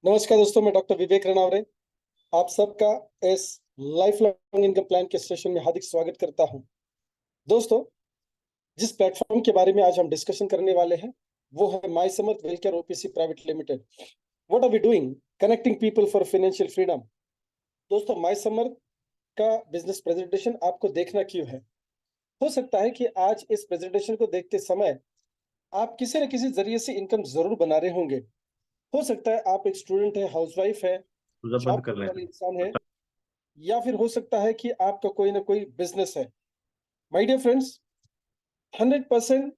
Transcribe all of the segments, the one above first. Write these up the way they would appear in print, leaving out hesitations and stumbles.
नमस्कार दोस्तों, मैं डॉक्टर विवेक रनवरे आप सबका इस लाइफ लॉन्ग इनकम प्लान के सेशन में हार्दिक स्वागत करता हूं। दोस्तों, जिस प्लेटफॉर्म के बारे में आज हम डिस्कशन करने वाले हैं वो है my Samarth Wellcare OPC private limited. What are we doing? Connecting people for financial freedom. दोस्तों, माय समर्थ का बिजनेस प्रेजेंटेशन आपको देखना क्यों है? हो सकता है कि आज इस प्रेजेंटेशन को देखते समय आप किसी न किसी जरिए से इनकम जरूर बना रहे होंगे। हो सकता है आप एक स्टूडेंट है, हाउसवाइफ है, पूरा जॉब बंद कर करने लें। वाले इंसान है, या फिर हो सकता है कि आपका कोई ना कोई बिजनेस है। माय डियर फ्रेंड्स, 100%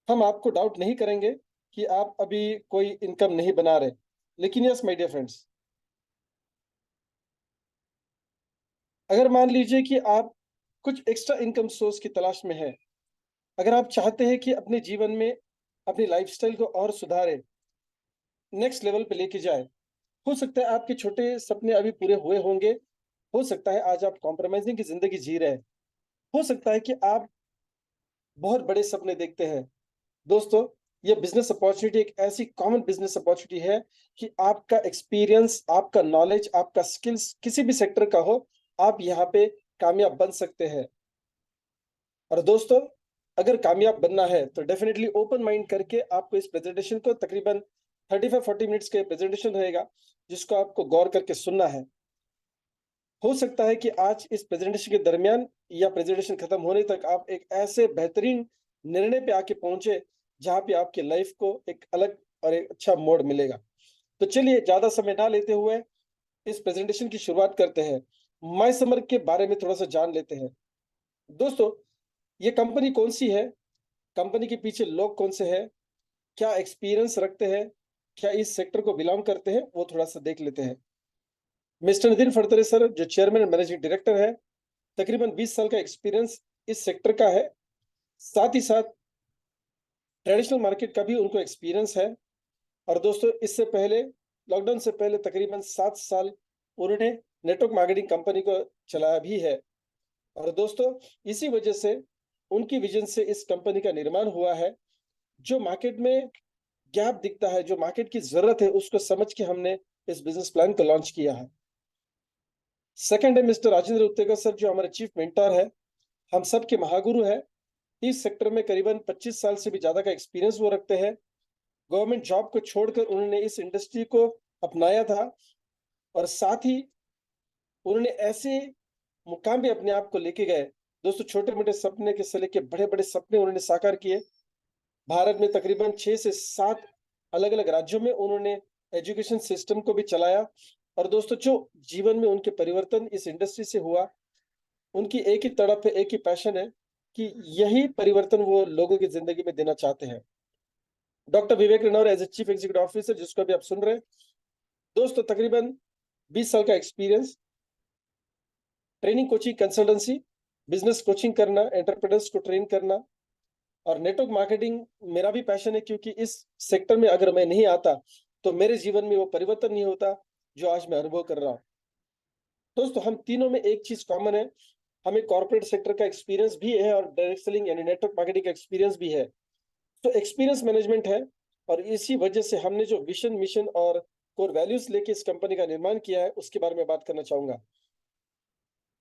हम आपको डाउट नहीं करेंगे कि आप अभी कोई इनकम नहीं बना रहे। लेकिन यस माय डियर फ्रेंड्स, अगर मान लीजिए कि आप कुछ एक्स्ट्रा इनकम सोर्स की तलाश में हैं, अगर आप चाहते हैं कि अपने जीवन में अपनी लाइफस्टाइल को और सुधारे, नेक्स्ट लेवल पे लेके जाए, हो सकता है आपके छोटे सपने अभी पूरे हुए होंगे, हो सकता है आज आप कॉम्प्रोमाइजिंग की जिंदगी जी रहे हैं, हो सकता है कि आप बहुत बड़े सपने देखते हैं। दोस्तों, ये बिजनेस अपॉर्चुनिटी एक ऐसी कॉमन बिजनेस अपॉर्चुनिटी है कि आपका एक्सपीरियंस, आपका नॉलेज, आपका स्किल्स किसी भी सेक्टर का हो, आप यहाँ पे कामयाब बन सकते हैं। और दोस्तों, अगर कामयाब बनना है तो डेफिनेटली ओपन माइंड करके आपको इस प्रेजेंटेशन को तकरीबन 35-40 मिनट्स के प्रेजेंटेशन रहेगा, जिसको आपको गौर करके सुनना है। हो सकता है कि आज इस प्रेजेंटेशन के दरमियान या प्रेजेंटेशन खत्म होने तक आप एक ऐसे बेहतरीन निर्णय पे आके पहुंचे जहां पे आपकी लाइफ को एक अलग और एक अच्छा मोड़ मिलेगा। तो चलिए, ज्यादा समय ना लेते हुए इस प्रेजेंटेशन की शुरुआत करते हैं। माय समर के बारे में थोड़ा सा जान लेते हैं। दोस्तों, ये कंपनी कौन सी है, कंपनी के पीछे लोग कौन से हैं, क्या एक्सपीरियंस रखते हैं, क्या इस सेक्टर को बिलोंग करते हैं, वो थोड़ा सा देख लेते हैं। मिस्टर नितिन फडतरे सर, जो चेयरमैन एंड मैनेजिंग डायरेक्टर है, तकरीबन 20 साल का एक्सपीरियंस इस सेक्टर का है। साथ ही साथ ट्रेडिशनल मार्केट का भी उनको एक्सपीरियंस है। और दोस्तों, इससे पहले, लॉकडाउन से पहले तकरीबन 7 साल उन्होंने नेटवर्क मार्केटिंग कंपनी को चलाया भी है। और दोस्तों, इसी वजह से उनकी विजन से इस कंपनी का निर्माण हुआ है। जो मार्केट में गैप दिखता है, जो मार्केट की जरूरत है, उसको समझ के हमने इस बिजनेस प्लान को लॉन्च किया है। सेकंड है मिस्टर राजेंद्र उत्तेकर सर, जो हमारे चीफ मेंटर है, हम सब के महागुरु है। इस सेक्टर में करीबन 25 साल से भी ज्यादा का एक्सपीरियंस वो रखते हैं। गवर्नमेंट जॉब को छोड़कर उन्होंने इस इंडस्ट्री को अपनाया था, और साथ ही उन्होंने ऐसे मुकाम भी अपने आप को लेके गए। दोस्तों, छोटे मोटे सपने के से लेके बड़े बड़े सपने उन्होंने साकार किए। भारत में तकरीबन 6 से 7 अलग अलग राज्यों में उन्होंने एजुकेशन सिस्टम को भी चलाया। और दोस्तों, जो जीवन में उनके परिवर्तन इस इंडस्ट्री से हुआ, उनकी एक ही तड़प है, एक ही पैशन है कि यही परिवर्तन वो लोगों की जिंदगी में देना चाहते हैं। Doctor Vivek Ranaur as a chief executive officer, जिसको भी आप सुन रहे हैं, दोस्तों तकरीबन 20 साल का experience, training, coaching, consultancy, business coaching करना, एंटरप्रेन्योर्स को ट्रेन करना, और नेटवर्क मार्केटिंग मेरा भी पैशन है, क्योंकि इस सेक्टर में अगर मैं नहीं आता तो मेरे जीवन में वो परिवर्तन नहीं होता जो आज मैं अनुभव कर रहा हूँ। दोस्तों, हम तीनों में एक चीज कॉमन है, हमें कॉर्पोरेट सेक्टर का एक्सपीरियंस भी है और डायरेक्ट सेलिंग यानी नेटवर्क मार्केटिंग का एक्सपीरियंस भी है। तो एक्सपीरियंस मैनेजमेंट है, और इसी वजह से हमने जो विजन, मिशन और कोर वैल्यूज लेके इस कंपनी का निर्माण किया है, उसके बारे में बात करना चाहूंगा।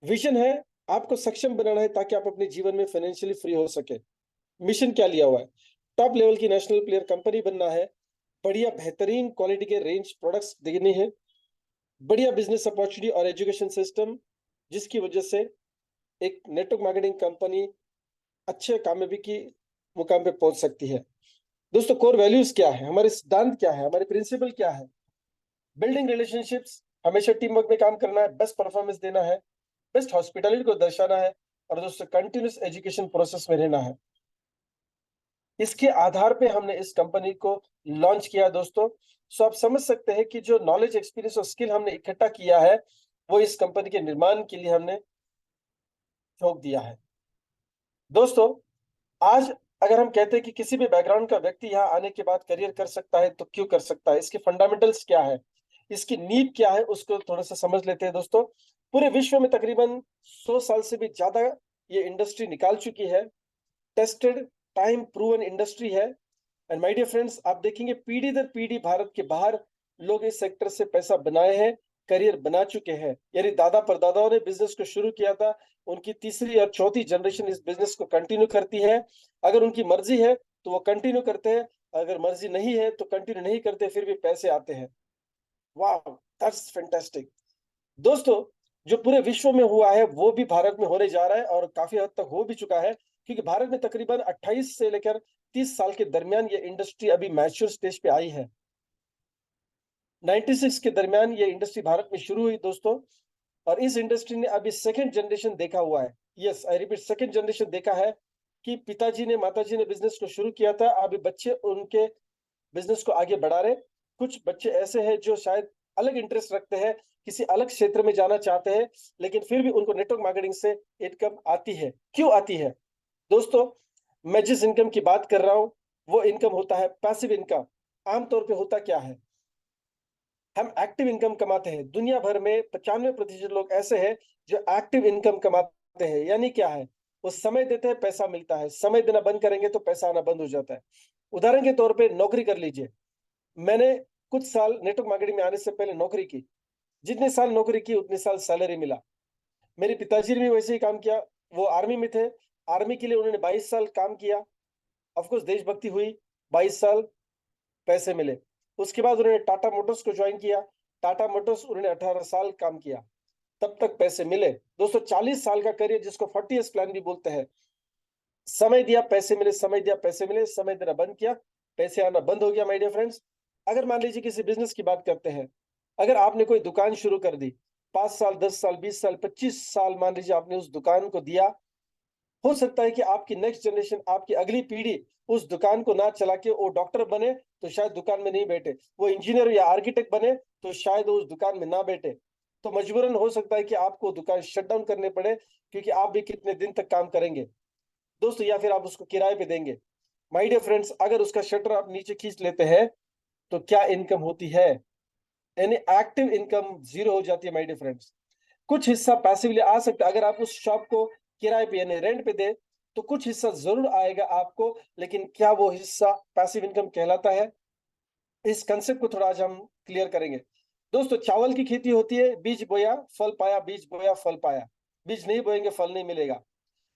विजन है, आपको सक्षम बनाना है ताकि आप अपने जीवन में फाइनेंशियली फ्री हो सके। मिशन क्या लिया हुआ है? टॉप लेवल की नेशनल प्लेयर कंपनी बनना है, बढ़िया बेहतरीन क्वालिटी के रेंज प्रोडक्ट्स देने हैं, बढ़िया बिजनेस अपॉर्चुनिटी और एजुकेशन सिस्टम, जिसकी वजह से एक नेटवर्क मार्केटिंग कंपनी अच्छे कामयाबी की मुकाम पे पहुंच सकती है। दोस्तों, कोर वैल्यूज क्या है, हमारे सिद्धांत क्या है, हमारे प्रिंसिपल क्या है? बिल्डिंग रिलेशनशिप्स, हमेशा टीम वर्क में काम करना है, बेस्ट परफॉर्मेंस देना है, बेस्ट हॉस्पिटैलिटी को दर्शाना है, और दोस्तों कंटिन्यूस एजुकेशन प्रोसेस में रहना है। इसके आधार पे हमने इस कंपनी को लॉन्च किया दोस्तों। सो आप समझ सकते हैं कि जो नॉलेज, एक्सपीरियंस और स्किल हमने इकट्ठा किया है, वो इस कंपनी के निर्माण के लिए हमने झोंक दिया है। दोस्तों, आज अगर हम कहते हैं कि किसी भी बैकग्राउंड का व्यक्ति यहाँ आने के बाद करियर कर सकता है, तो क्यों कर सकता है? इसके फंडामेंटल्स क्या है, इसकी नींव क्या है, उसको थोड़ा सा समझ लेते हैं दोस्तों। पूरे विश्व में तकरीबन 100 साल से भी ज्यादा ये इंडस्ट्री निकाल चुकी है, टेस्टेड, टाइम प्रूवन इंडस्ट्री है। एंड माय डियर फ्रेंड्स, आप देखेंगे पीढ़ी दर पीढ़ी भारत के बाहर लोग इस सेक्टर से पैसा बनाए हैं, करियर बना चुके हैं। यानी दादा परदादाओं ने बिजनेस को शुरू किया था, उनकी तीसरी और चौथी जनरेशन इस बिजनेस को कंटिन्यू करती है। अगर उनकी मर्जी है तो वो कंटिन्यू करते हैं, अगर मर्जी नहीं है तो कंटिन्यू नहीं करते, फिर भी पैसे आते हैं। वाह, दैट्स फैंटास्टिक। दोस्तों, जो पूरे विश्व में हुआ है वो भी भारत में होने जा रहा है और काफी हद तक हो भी चुका है, क्योंकि भारत में तकरीबन 28 से लेकर 30 साल के दरमियान ये इंडस्ट्री अभी मैच्योर स्टेज पे आई है। 96 के दरमियान ये इंडस्ट्री भारत में शुरू हुई दोस्तों, और इस इंडस्ट्री ने अभी सेकंड जनरेशन देखा हुआ है। Yes, I repeat, second generation देखा है कि पिताजी ने माताजी ने बिजनेस को शुरू किया था, अभी बच्चे उनके बिजनेस को आगे बढ़ा रहे। कुछ बच्चे ऐसे हैं जो शायद अलग इंटरेस्ट रखते हैं, किसी अलग क्षेत्र में जाना चाहते हैं, लेकिन फिर भी उनको नेटवर्क मार्केटिंग से इनकम आती है। क्यों आती है दोस्तों? मैं जिस इनकम की बात कर रहा हूं वो इनकम होता है पैसिव इनकम। आमतौर पे होता क्या है, हम एक्टिव इनकम कमाते हैं। दुनिया भर में 95% लोग ऐसे हैं जो एक्टिव इनकम कमाते हैं। यानी क्या है, वो समय देते हैं, पैसा मिलता है। समय देना बंद करेंगे तो पैसा आना बंद हो जाता है। उदाहरण के तौर पे नौकरी कर लीजिए। मैंने कुछ साल नेटवर्क मार्केटिंग में आने से पहले नौकरी की। जितने साल नौकरी की उतने साल सैलरी मिला। मेरे पिताजी ने भी वैसे ही काम किया, वो आर्मी में थे। आर्मी के लिए उन्होंने 22 साल काम किया। ऑफकोर्स देशभक्ति हुई, 22 साल पैसे मिले। उसके बाद उन्होंने टाटा मोटर्स को ज्वाइन किया। टाटा मोटर्स उन्होंने 18 साल काम किया, तब तक पैसे मिले। दोस्तों, 40 साल का करियर, जिसको 40 ईयर्स प्लान भी बोलते हैं। समय दिया, पैसे मिले, समय दिया, पैसे मिले, समय देना बंद किया, पैसे आना बंद हो गया। माय डियर फ्रेंड्स, अगर मान लीजिए किसी बिजनेस की बात करते हैं, अगर आपने कोई दुकान शुरू कर दी, 5 साल, 10 साल, 20 साल, 25 साल मान लीजिए आपने उस दुकान को दिया, हो सकता है कि आपकी नेक्स्ट जनरेशन, आपकी अगली पीढ़ी उस दुकान को ना चला के वो डॉक्टर बने तो शायद दुकान में नहीं बैठे, वो इंजीनियर या आर्किटेक्ट बने तो शायद वो उस दुकान में ना बैठे। तो मजबूरन हो सकता है कि आपको दुकान शट डाउन करने पड़े, क्योंकि आप भी कितने दिन तक काम करेंगे दोस्तों, या फिर आप उसको किराए पे देंगे। माय डियर फ्रेंड्स, अगर उसका शटर आप नीचे खींच लेते हैं तो क्या इनकम होती है? यानी एक्टिव इनकम जीरो हो जाती है। माय डियर फ्रेंड्स, कुछ हिस्सा पैसिवली आ सकता है। अगर आप उस शॉप को किराए पे यानी रेंट पे दे तो कुछ हिस्सा जरूर आएगा आपको, लेकिन क्या वो हिस्सा पैसिव इनकम कहलाता है? इस कंसेप्ट को थोड़ा आज हम क्लियर करेंगे। दोस्तों, चावल की खेती होती है, बीज बोया फल पाया, बीज बोया फल पाया। बीज नहीं बोएंगे फल नहीं मिलेगा।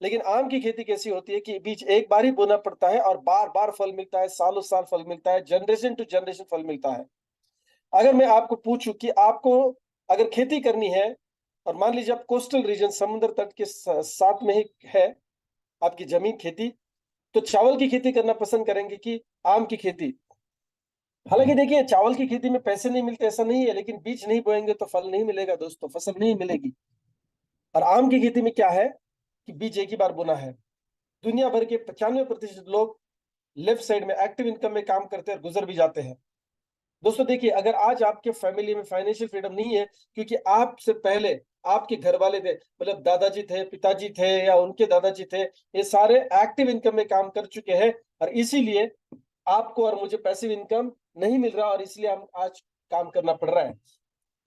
लेकिन आम की खेती कैसी होती है कि बीज एक बार ही बोना पड़ता है और बार बार फल मिलता है, सालों साल फल मिलता है, जनरेशन टू जनरेशन फल मिलता है। अगर मैं आपको पूछूं कि आपको अगर खेती करनी है, और मान लीजिए आप कोस्टल रीजन, समुद्र तट के साथ में ही है आपकी जमीन खेती, तो चावल की खेती करना पसंद करेंगे कि आम की खेती? हालांकि देखिए, चावल की खेती में पैसे नहीं मिलते ऐसा नहीं है, लेकिन बीज नहीं बोएंगे तो फल नहीं मिलेगा दोस्तों, फसल नहीं मिलेगी। और आम की खेती में क्या है कि बीज एक ही बार बोना है। दुनिया भर के 95% लोग लेफ्ट साइड में एक्टिव इनकम में काम करते हैं और गुजर भी जाते हैं। दोस्तों देखिए, अगर आज आपके फैमिली में फाइनेंशियल फ्रीडम नहीं है, क्योंकि आपसे पहले आपके घर वाले थे, मतलब दादाजी थे, पिताजी थे या उनके दादाजी थे, ये सारे एक्टिव इनकम में काम कर चुके हैं, और इसीलिए आपको और मुझे पैसिव इनकम नहीं मिल रहा, और इसलिए हम आज काम करना पड़ रहा है।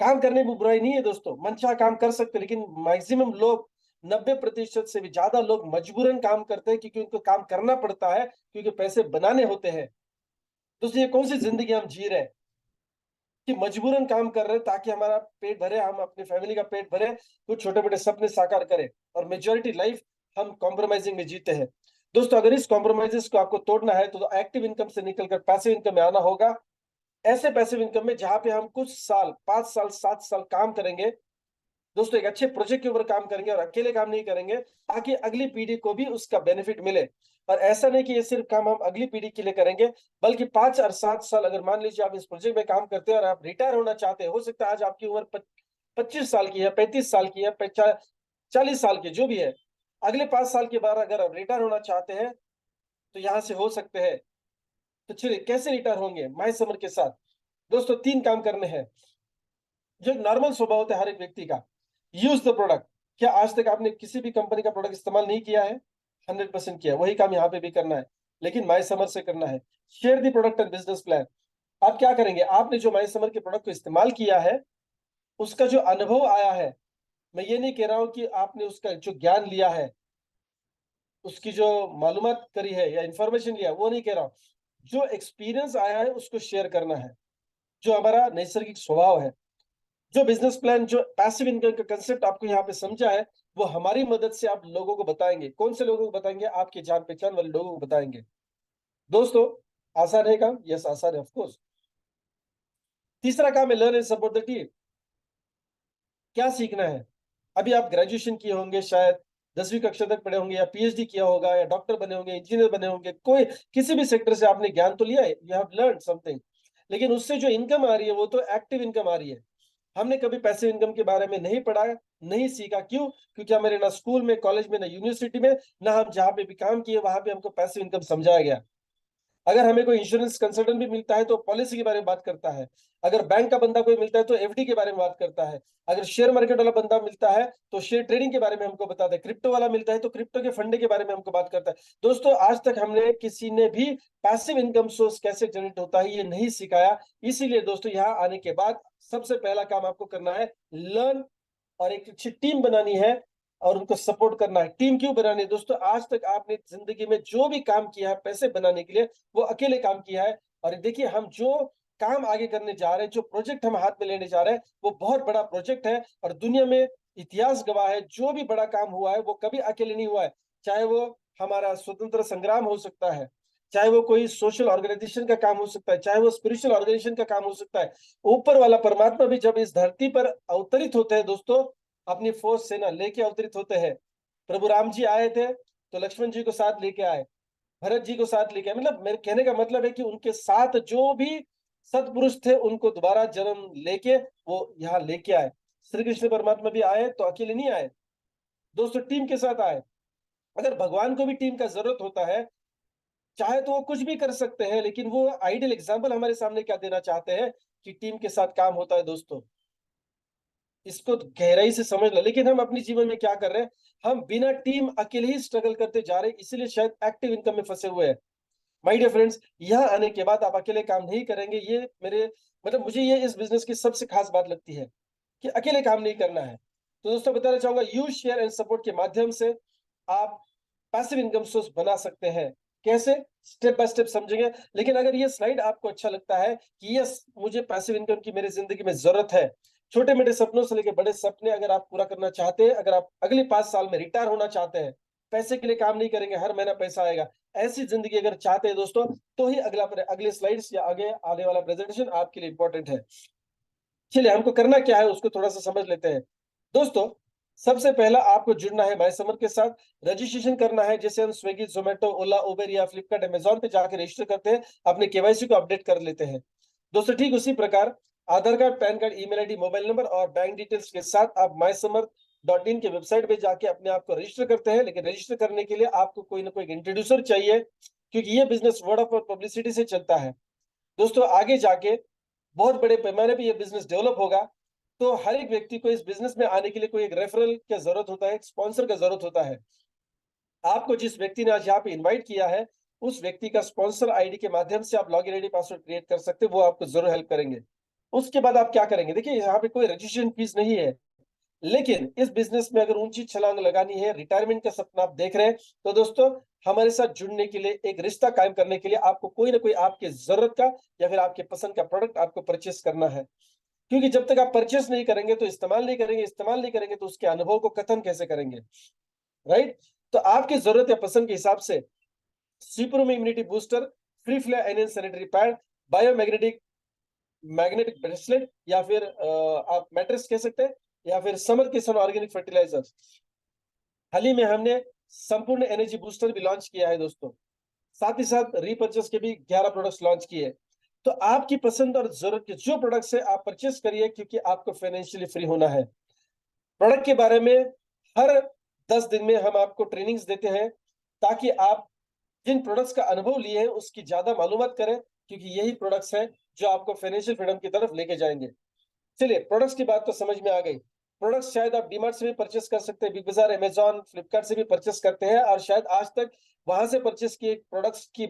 काम करने में बुराई नहीं है दोस्तों, मनचाहा काम कर सकते, लेकिन मैक्सिमम लोग, 90% से भी ज्यादा लोग मजबूरन काम करते हैं, क्योंकि उनको काम करना पड़ता है, क्योंकि पैसे बनाने होते हैं। दोस्तों, ये कौन सी जिंदगी हम जी रहे हैं कि मजबूरन काम कर रहे हैं ताकि हमारा पेट भरे, हम अपनी फैमिली का पेट भरे, कुछ छोटे मोटे सपने साकार करें, और मेजोरिटी लाइफ हम कॉम्प्रोमाइजिंग में जीते हैं। दोस्तों, अगर इस कॉम्प्रोमाइजेस को आपको तोड़ना है तो एक्टिव इनकम से निकलकर पैसिव इनकम में आना होगा। ऐसे पैसिव इनकम में जहां पे हम कुछ साल, 5 साल, 7 साल काम करेंगे दोस्तों, एक अच्छे प्रोजेक्ट के ऊपर काम करेंगे और अकेले काम नहीं करेंगे, ताकि अगली पीढ़ी को भी उसका बेनिफिट मिले। और ऐसा नहीं कि ये सिर्फ काम हम अगली पीढ़ी के लिए करेंगे, बल्कि 5 और 7 साल, अगर मान लीजिए आप इस प्रोजेक्ट में काम करते हैं और आप रिटायर होना चाहते हैं, हो सकता है आज आपकी उम्र 25 साल की है, 35 साल की है, 40 साल की, जो भी है, अगले 5 साल के बाद अगर आप रिटायर होना चाहते हैं तो यहाँ से हो सकते हैं। तो चलिए, कैसे रिटायर होंगे माय समर के साथ? दोस्तों, 3 काम करने हैं जो नॉर्मल स्वभाव होता है हर एक व्यक्ति का। Use the product. क्या आज तक आपने किसी भी कंपनी का प्रोडक्ट इस्तेमाल नहीं किया है? 100% किया। वही काम यहाँ पे भी करना है, लेकिन माय समर से करना है। Share the product and business plan. आप क्या करेंगे? आपने जो माय समर के प्रोडक्ट को इस्तेमाल किया है, उसका जो अनुभव आया है, मैं ये नहीं कह रहा हूं कि आपने उसका जो ज्ञान लिया है, उसकी जो मालूमात करी है या इंफॉर्मेशन लिया, वो नहीं कह रहा हूं। जो एक्सपीरियंस आया है उसको शेयर करना है। जो हमारा नैसर्गिक स्वभाव है। जो बिजनेस प्लान, जो पैसिव इनकम का कंसेप्ट आपको यहाँ पे समझा है, वो हमारी मदद से आप लोगों को बताएंगे। कौन से लोगों को बताएंगे? आपके जान पहचान वाले लोगों को बताएंगे। दोस्तों, आसान है काम? यस, आसान है, ऑफ कोर्स। तीसरा काम है learn and support the team. क्या सीखना है? अभी आप ग्रेजुएशन किए होंगे, शायद 10वीं कक्षा तक पढ़े होंगे, या पीएचडी किया होगा, या डॉक्टर बने होंगे, इंजीनियर बने होंगे, कोई किसी भी सेक्टर से आपने ज्ञान तो लिया है, यू हैव लर्न समथिंग। लेकिन उससे जो इनकम आ रही है वो तो एक्टिव इनकम आ रही है। हमने कभी पैसिव इनकम के बारे में नहीं पढ़ा, नहीं सीखा। क्यों? क्योंकि हमारे ना स्कूल में, कॉलेज में, ना यूनिवर्सिटी में, ना हम जहाँ पे भी काम किए वहां पे हमको पैसिव इनकम समझाया गया। अगर हमें कोई इंश्योरेंस कंसल्टेंट भी मिलता है तो पॉलिसी के बारे में बात करता है। अगर बैंक का बंदा कोई मिलता है तो एफडी के बारे में बात करता है। अगर शेयर मार्केट वाला बंदा मिलता है तो शेयर ट्रेडिंग के बारे में हमको बताता है। क्रिप्टो वाला मिलता है तो क्रिप्टो के फंडे के बारे में हमको बात करता है। दोस्तों, आज तक हमने किसी ने भी पैसिव इनकम सोर्स कैसे जनरेट होता है ये नहीं सिखाया। इसीलिए दोस्तों, यहाँ आने के बाद सबसे पहला काम आपको करना है लर्न, और एक अच्छी टीम बनानी है और उनको सपोर्ट करना है। टीम क्यों बनानी है? दोस्तों, आज तक आपने जिंदगी में जो भी काम किया है पैसे बनाने के लिए, वो अकेले काम किया है। और देखिए, हम जो काम आगे करने जा रहे हैं, जो प्रोजेक्ट हम हाथ में लेने जा रहे हैं, वो बहुत बड़ा प्रोजेक्ट है। और दुनिया में इतिहास गवाह है, जो भी बड़ा काम हुआ है वो कभी अकेले नहीं हुआ है। चाहे वो हमारा स्वतंत्र संग्राम हो सकता है, चाहे वो कोई सोशल ऑर्गेनाइजेशन का काम हो सकता है, चाहे वो स्पिरिचुअल ऑर्गेनाइजेशन का काम हो सकता है। ऊपर वाला परमात्मा भी जब इस धरती पर अवतरित होते हैं दोस्तों, अपनी फौज सेना लेके अवतरित होते हैं। प्रभु राम जी आए थे तो लक्ष्मण जी को साथ लेके आए, भरत जी को साथ लेके आए। मतलब मेरे कहने का मतलब है कि उनके साथ जो भी सत्पुरुष थे उनको दोबारा जन्म लेके वो यहाँ लेके आए। श्री कृष्ण परमात्मा भी आए तो अकेले नहीं आए दोस्तों, टीम के साथ आए। अगर भगवान को भी टीम का जरूरत होता है, चाहे तो वो कुछ भी कर सकते हैं, लेकिन वो आइडियल एग्जाम्पल हमारे सामने क्या देना चाहते हैं कि टीम के साथ काम होता है। दोस्तों, इसको गहराई से समझ लो। लेकिन हम अपने जीवन में क्या कर रहे हैं? हम बिना टीम अकेले ही स्ट्रगल करते जा रहे हैं, इसीलिए शायद एक्टिव इनकम में फंसे हुए हैं। माय डियर फ्रेंड्स, यहाँ आने के बाद आप अकेले काम नहीं करेंगे। ये मेरे मतलब मुझे ये इस बिजनेस की सबसे खास बात लगती है कि अकेले काम नहीं करना है। तो दोस्तों, बताना चाहूंगा, यूज शेयर एंड सपोर्ट के माध्यम से आप पैसिव इनकम सोर्स बना सकते हैं। कैसे? स्टेप बाय स्टेप समझेंगे। लेकिन अगर ये स्लाइड आपको अच्छा लगता है कि यस, मुझे पैसिव इनकम की मेरी जिंदगी में जरूरत है, छोटे मोटे सपनों से लेकर बड़े सपने अगर आप पूरा करना चाहते हैं, अगर आप अगले 5 साल में रिटायर होना चाहते हैं, पैसे के लिए काम नहीं करेंगे, हर महीना पैसा आएगा, ऐसी जिंदगी अगर चाहते हैं दोस्तों, तो ही अगले स्लाइड्स या आगे आने वाला प्रेजेंटेशन आपके लिए इंपॉर्टेंट है। चलिए, हमको करना क्या है उसको थोड़ा सा समझ लेते हैं। दोस्तों, सबसे पहला आपको जुड़ना है माय समर के साथ, रजिस्ट्रेशन करना है। जैसे हम स्विगी, जोमेटो, ओला, उबर या फ्लिपकार्ट, अमेजॉन पे जाकर रजिस्टर करते हैं, अपने केवाईसी को अपडेट कर लेते हैं। दोस्तों, ठीक उसी प्रकार Aadhaar card, PAN card, email ID, mobile number और बैंक डिटेल्स के साथ आप MySummer.in के वेबसाइट पे जाके अपने आप को रजिस्टर करते हैं। लेकिन रजिस्टर करने के लिए आपको कोई ना कोई इंट्रोड्यूसर चाहिए, क्योंकि ये बिजनेस वर्ड ऑफ पब्लिसिटी से चलता है। दोस्तों, आगे जाके बहुत बड़े पैमाने पे ये बिजनेस डेवलप होगा, तो हर एक व्यक्ति को इस बिजनेस में आने के लिए कोई एक रेफरल की जरूरत होता है, एक स्पॉन्सर का जरूरत होता है। आपको जिस व्यक्ति ने आज यहाँ पे इनवाइट किया है, उस व्यक्ति का स्पॉन्सर आईडी के माध्यम से आप लॉगिन आईडी, पासवर्ड क्रिएट कर सकते हैं, वो आपको जरूर हेल्प करेंगे। उसके बाद आप क्या करेंगे? देखिए, यहाँ पे कोई रजिस्ट्रेशन फीस नहीं है, लेकिन इस बिजनेस में अगर ऊंची छलांग लगानी है, रिटायरमेंट का सपना आप देख रहे हैं, तो दोस्तों, हमारे साथ जुड़ने के लिए, एक रिश्ता कायम करने के लिए आपको कोई ना कोई आपके जरूरत का या फिर आपके पसंद का प्रोडक्ट आपको परचेस करना है। क्योंकि जब तक आप परचेस नहीं करेंगे तो इस्तेमाल नहीं करेंगे, इस्तेमाल नहीं करेंगे तो उसके अनुभव को कथन कैसे करेंगे? राइट? तो आपकी जरूरत या पसंद के हिसाब से supreme immunity booster, free flow एनएन sanitary pad, biomagnetic magnetic bracelet, या फिर आप मैट्रेस कह सकते हैं, या फिर समर किसान ऑर्गेनिक फर्टिलाइजर। हाल ही में हमने संपूर्ण एनर्जी बूस्टर भी लॉन्च किया है दोस्तों। साथ ही साथ रीपर्चेस के भी 11 प्रोडक्ट्स लॉन्च किए। तो आपकी पसंद और जरूरत के जो प्रोडक्ट्स है आप परचेस करिए, क्योंकि आपको फाइनेंशियली फ्री होना है। प्रोडक्ट के बारे में हर 10 दिन में हम आपको ट्रेनिंग्स देते हैं, ताकि आप जिन प्रोडक्ट्स का अनुभव लिए हैं उसकी ज्यादा मालूमात करें, क्योंकि यही प्रोडक्ट्स हैं जो आपको फाइनेंशियल फ्रीडम की तरफ लेके जाएंगे। चलिए, प्रोडक्ट्स की बात तो समझ में आ गई। प्रोडक्ट्स शायद आप डीमार्ट से भी परचेस कर सकते हैं, बिग बाजार, अमेजॉन, फ्लिपकार्ट से भी परचेस करते हैं, और शायद आज तक वहां से परचेस किए प्रोडक्ट्स की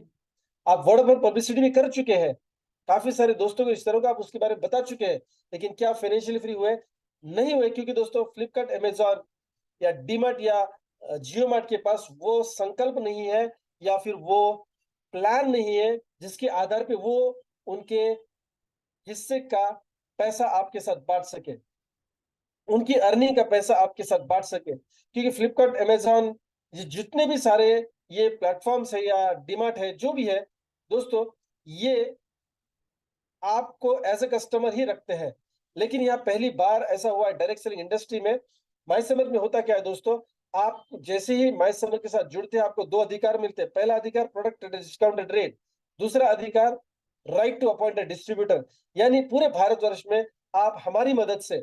आप वर्ड ऑफ पब्लिसिटी भी कर चुके हैं। काफी सारे दोस्तों को, रिश्तेदारों को आप उसके बारे में बता चुके हैं। लेकिन क्या फाइनेंशियली फ्री हुए? नहीं हुए, क्योंकि दोस्तों, फ्लिपकार्ट, अमेजॉन या डीमार्ट या जियो मार्ट के पास वो संकल्प नहीं है, या फिर वो प्लान नहीं है जिसके आधार पे वो उनके हिस्से का पैसा आपके साथ बांट सके, उनकी अर्निंग का पैसा आपके साथ बांट सके। क्योंकि फ्लिपकार्ट, अमेजॉन, ये जितने भी सारे ये प्लेटफॉर्म्स है या डीमार्ट है, जो भी है दोस्तों, ये आपको एज ए कस्टमर ही रखते हैं। लेकिन यहाँ पहली बार ऐसा हुआ है डायरेक्ट सेलिंग इंडस्ट्री में। माई समर में होता क्या है दोस्तों, आप जैसे ही माई समर के साथ जुड़ते हैं, आपको दो अधिकार मिलते हैं। पहला अधिकार प्रोडक्ट डिस्काउंटेड रेट, दूसरा अधिकार right to appoint a distributor. यानी पूरे भारतवर्ष में आप हमारी मदद से,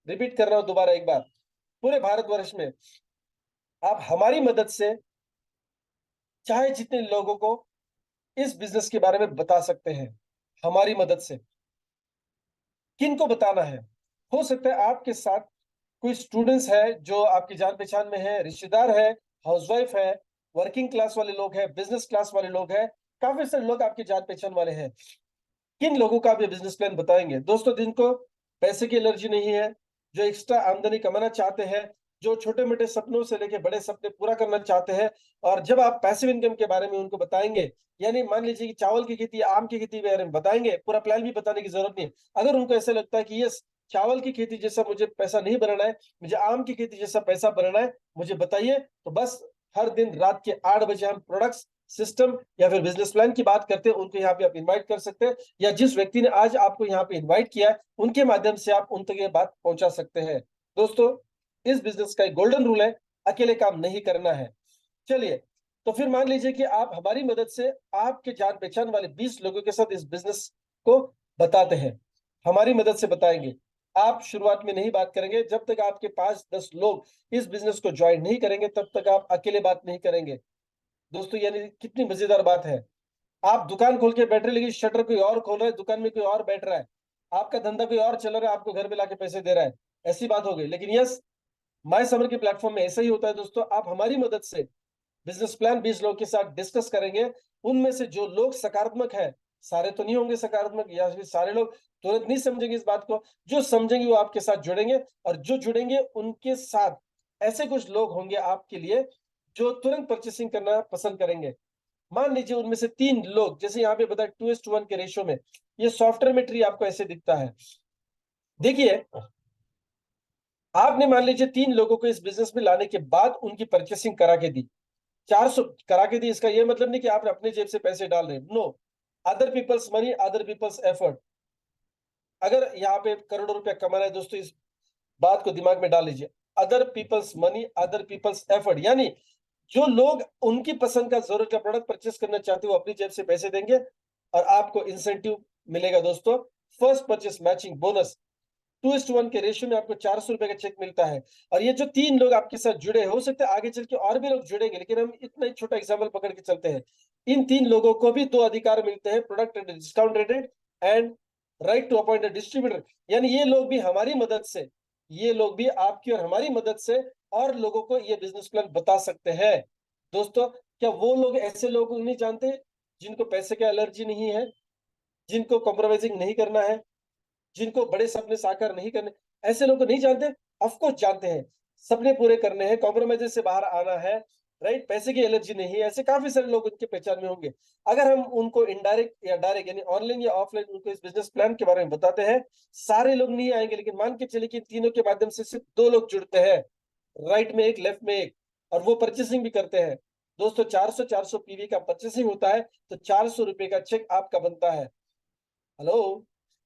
रिपीट कर रहा हूं दोबारा एक बार, पूरे भारतवर्ष में आप हमारी मदद से चाहे जितने लोगों को इस बिजनेस के बारे में बता सकते हैं। हमारी मदद से किन को बताना है? हो सकता है आपके साथ कोई स्टूडेंट्स है जो आपकी जान पहचान में है, रिश्तेदार है, हाउसवाइफ है, वर्किंग क्लास वाले लोग हैं, बिजनेस क्लास वाले लोग हैं, काफी सारे लोग आपकी जान पहचान वाले हैं। किन लोगों का आप ये बिजनेस प्लान बताएंगे दोस्तों? जिनको पैसे की एलर्जी नहीं है, जो एक्स्ट्रा आमदनी कमाना चाहते हैं, जो छोटे मोटे सपनों से लेके बड़े सपने पूरा करना चाहते हैं। और जब आप पैसिव इनकम के बारे में उनको बताएंगे, यानी मान लीजिए कि चावल की खेती, आम की खेती के बारे में बताएंगे, पूरा प्लान भी बताने की जरूरत नहीं है। अगर उनको ऐसा लगता है कि यस, चावल की खेती जैसा मुझे पैसा नहीं बनाना है, मुझे आम की खेती जैसा पैसा बनाना है, मुझे बताइए, तो बस हर दिन रात के 8 बजे हम प्रोडक्ट्स, सिस्टम या फिर बिजनेस प्लान की बात करते हैं, उनको यहाँ पे आप इनवाइट कर सकते हैं। या जिस व्यक्ति ने आज आपको यहाँ पे इनवाइट किया है, उनके माध्यम से आप उन तक ये बात पहुंचा सकते हैं। दोस्तों, इस बिजनेस का एक गोल्डन रूल है, अकेले काम नहीं करना है। चलिए, तो फिर मान लीजिए कि आप हमारी मदद से आपके जान पहचान वाले 20 लोगों के साथ इस बिजनेस को बताते हैं। हमारी मदद से बताएंगे। आप शुरुआत में नहीं बात करेंगे, जब तक आपके 5-10 लोग इस बिजनेस को ज्वाइन नहीं करेंगे, तब तक आप अकेले बात नहीं करेंगे। दोस्तों, यानी कितनी मजेदार बात है। आप दुकान खोल के बैठ रहे, लेकिन शटर कोई और खोल रहा है, दुकान में कोई और बैठ रहा है, आपका धंधा कोई और चल रहा है, आपको घर पे लाके पैसे दे रहा है, ऐसी बात हो गई। लेकिन यस, माय समर के प्लेटफॉर्म में ऐसा ही होता है दोस्तों। आप हमारी मदद से बिजनेस प्लान 20 लोगों के साथ डिस्कस करेंगे। उनमें से जो लोग सकारात्मक है, सारे तो नहीं होंगे सकारात्मक, या फिर सारे लोग तुरंत नहीं समझेंगे इस बात को, जो समझेंगे वो आपके साथ जुड़ेंगे। और जो जुड़ेंगे उनके साथ ऐसे कुछ लोग होंगे आपके लिए जो तुरंत परचेसिंग करना पसंद करेंगे। मान लीजिए उनमें से 3 लोग, जैसे यहाँ पे बताया 2:1 के रेशियो में, ये सॉफ्टवेयर में ट्री आपको ऐसे दिखता है। देखिए, आपने मान लीजिए 3 लोगों को इस बिजनेस में लाने के बाद उनकी परचेसिंग करा के दी, 400 करा के दी। इसका ये मतलब नहीं कि आप अपने जेब से पैसे डाल रहे हैं, no. Other people's money, other people's effort. अगर यहाँ पे करोड़ों रुपया कमाना है दोस्तों, इस बात को दिमाग में डाल लीजिए। Other people's money, other people's effort, यानी जो लोग उनकी पसंद का, जरूरत का प्रोडक्ट परचेस करना चाहते हो, अपनी जेब से पैसे देंगे और आपको इंसेंटिव मिलेगा दोस्तों। फर्स्ट परचेस मैचिंग बोनस 2:1 के रेशियो में आपको 400 रुपए का चेक मिलता है। और ये जो 3 लोग आपके साथ जुड़े, हो सकता है आगे चल के और भी लोग जुड़ेंगे, लेकिन हम इतना ही छोटा एग्जाम्पल पकड़ के चलते हैं। इन 3 लोगों को भी 2 अधिकार मिलते हैं, product discount rated and right to appoint distributor. यानी ये लोग भी हमारी मदद से, ये लोग भी आपकी और हमारी मदद से और लोगों को ये बिजनेस प्लान बता सकते हैं। दोस्तों, क्या वो लोग ऐसे लोग नहीं जानते जिनको पैसे की एलर्जी नहीं है, जिनको कॉम्प्रोमाइजिंग नहीं करना है, जिनको बड़े सपने साकार नहीं करने? ऐसे लोग को नहीं जानते? ऑफ कोर्स जानते हैं। सपने पूरे करने हैं, कॉम्प्रोमाइज से बाहर आना है, राइट? पैसे की एलर्जी नहीं है, ऐसे काफी सारे लोग उनके पहचान में होंगे। अगर हम उनको इनडायरेक्ट या डायरेक्ट, यानी ऑनलाइन या ऑफलाइन, उनको इस बिजनेस प्लान के बारे में बताते हैं, सारे लोग नहीं आएंगे, लेकिन मान के चले कि तीनों के माध्यम से सिर्फ 2 लोग जुड़ते हैं, राइट में एक, लेफ्ट में एक, और वो परचेसिंग भी करते हैं। दोस्तों, 400 पीवी का परचेसिंग होता है, तो 400 रुपए का चेक आपका बनता है। हेलो,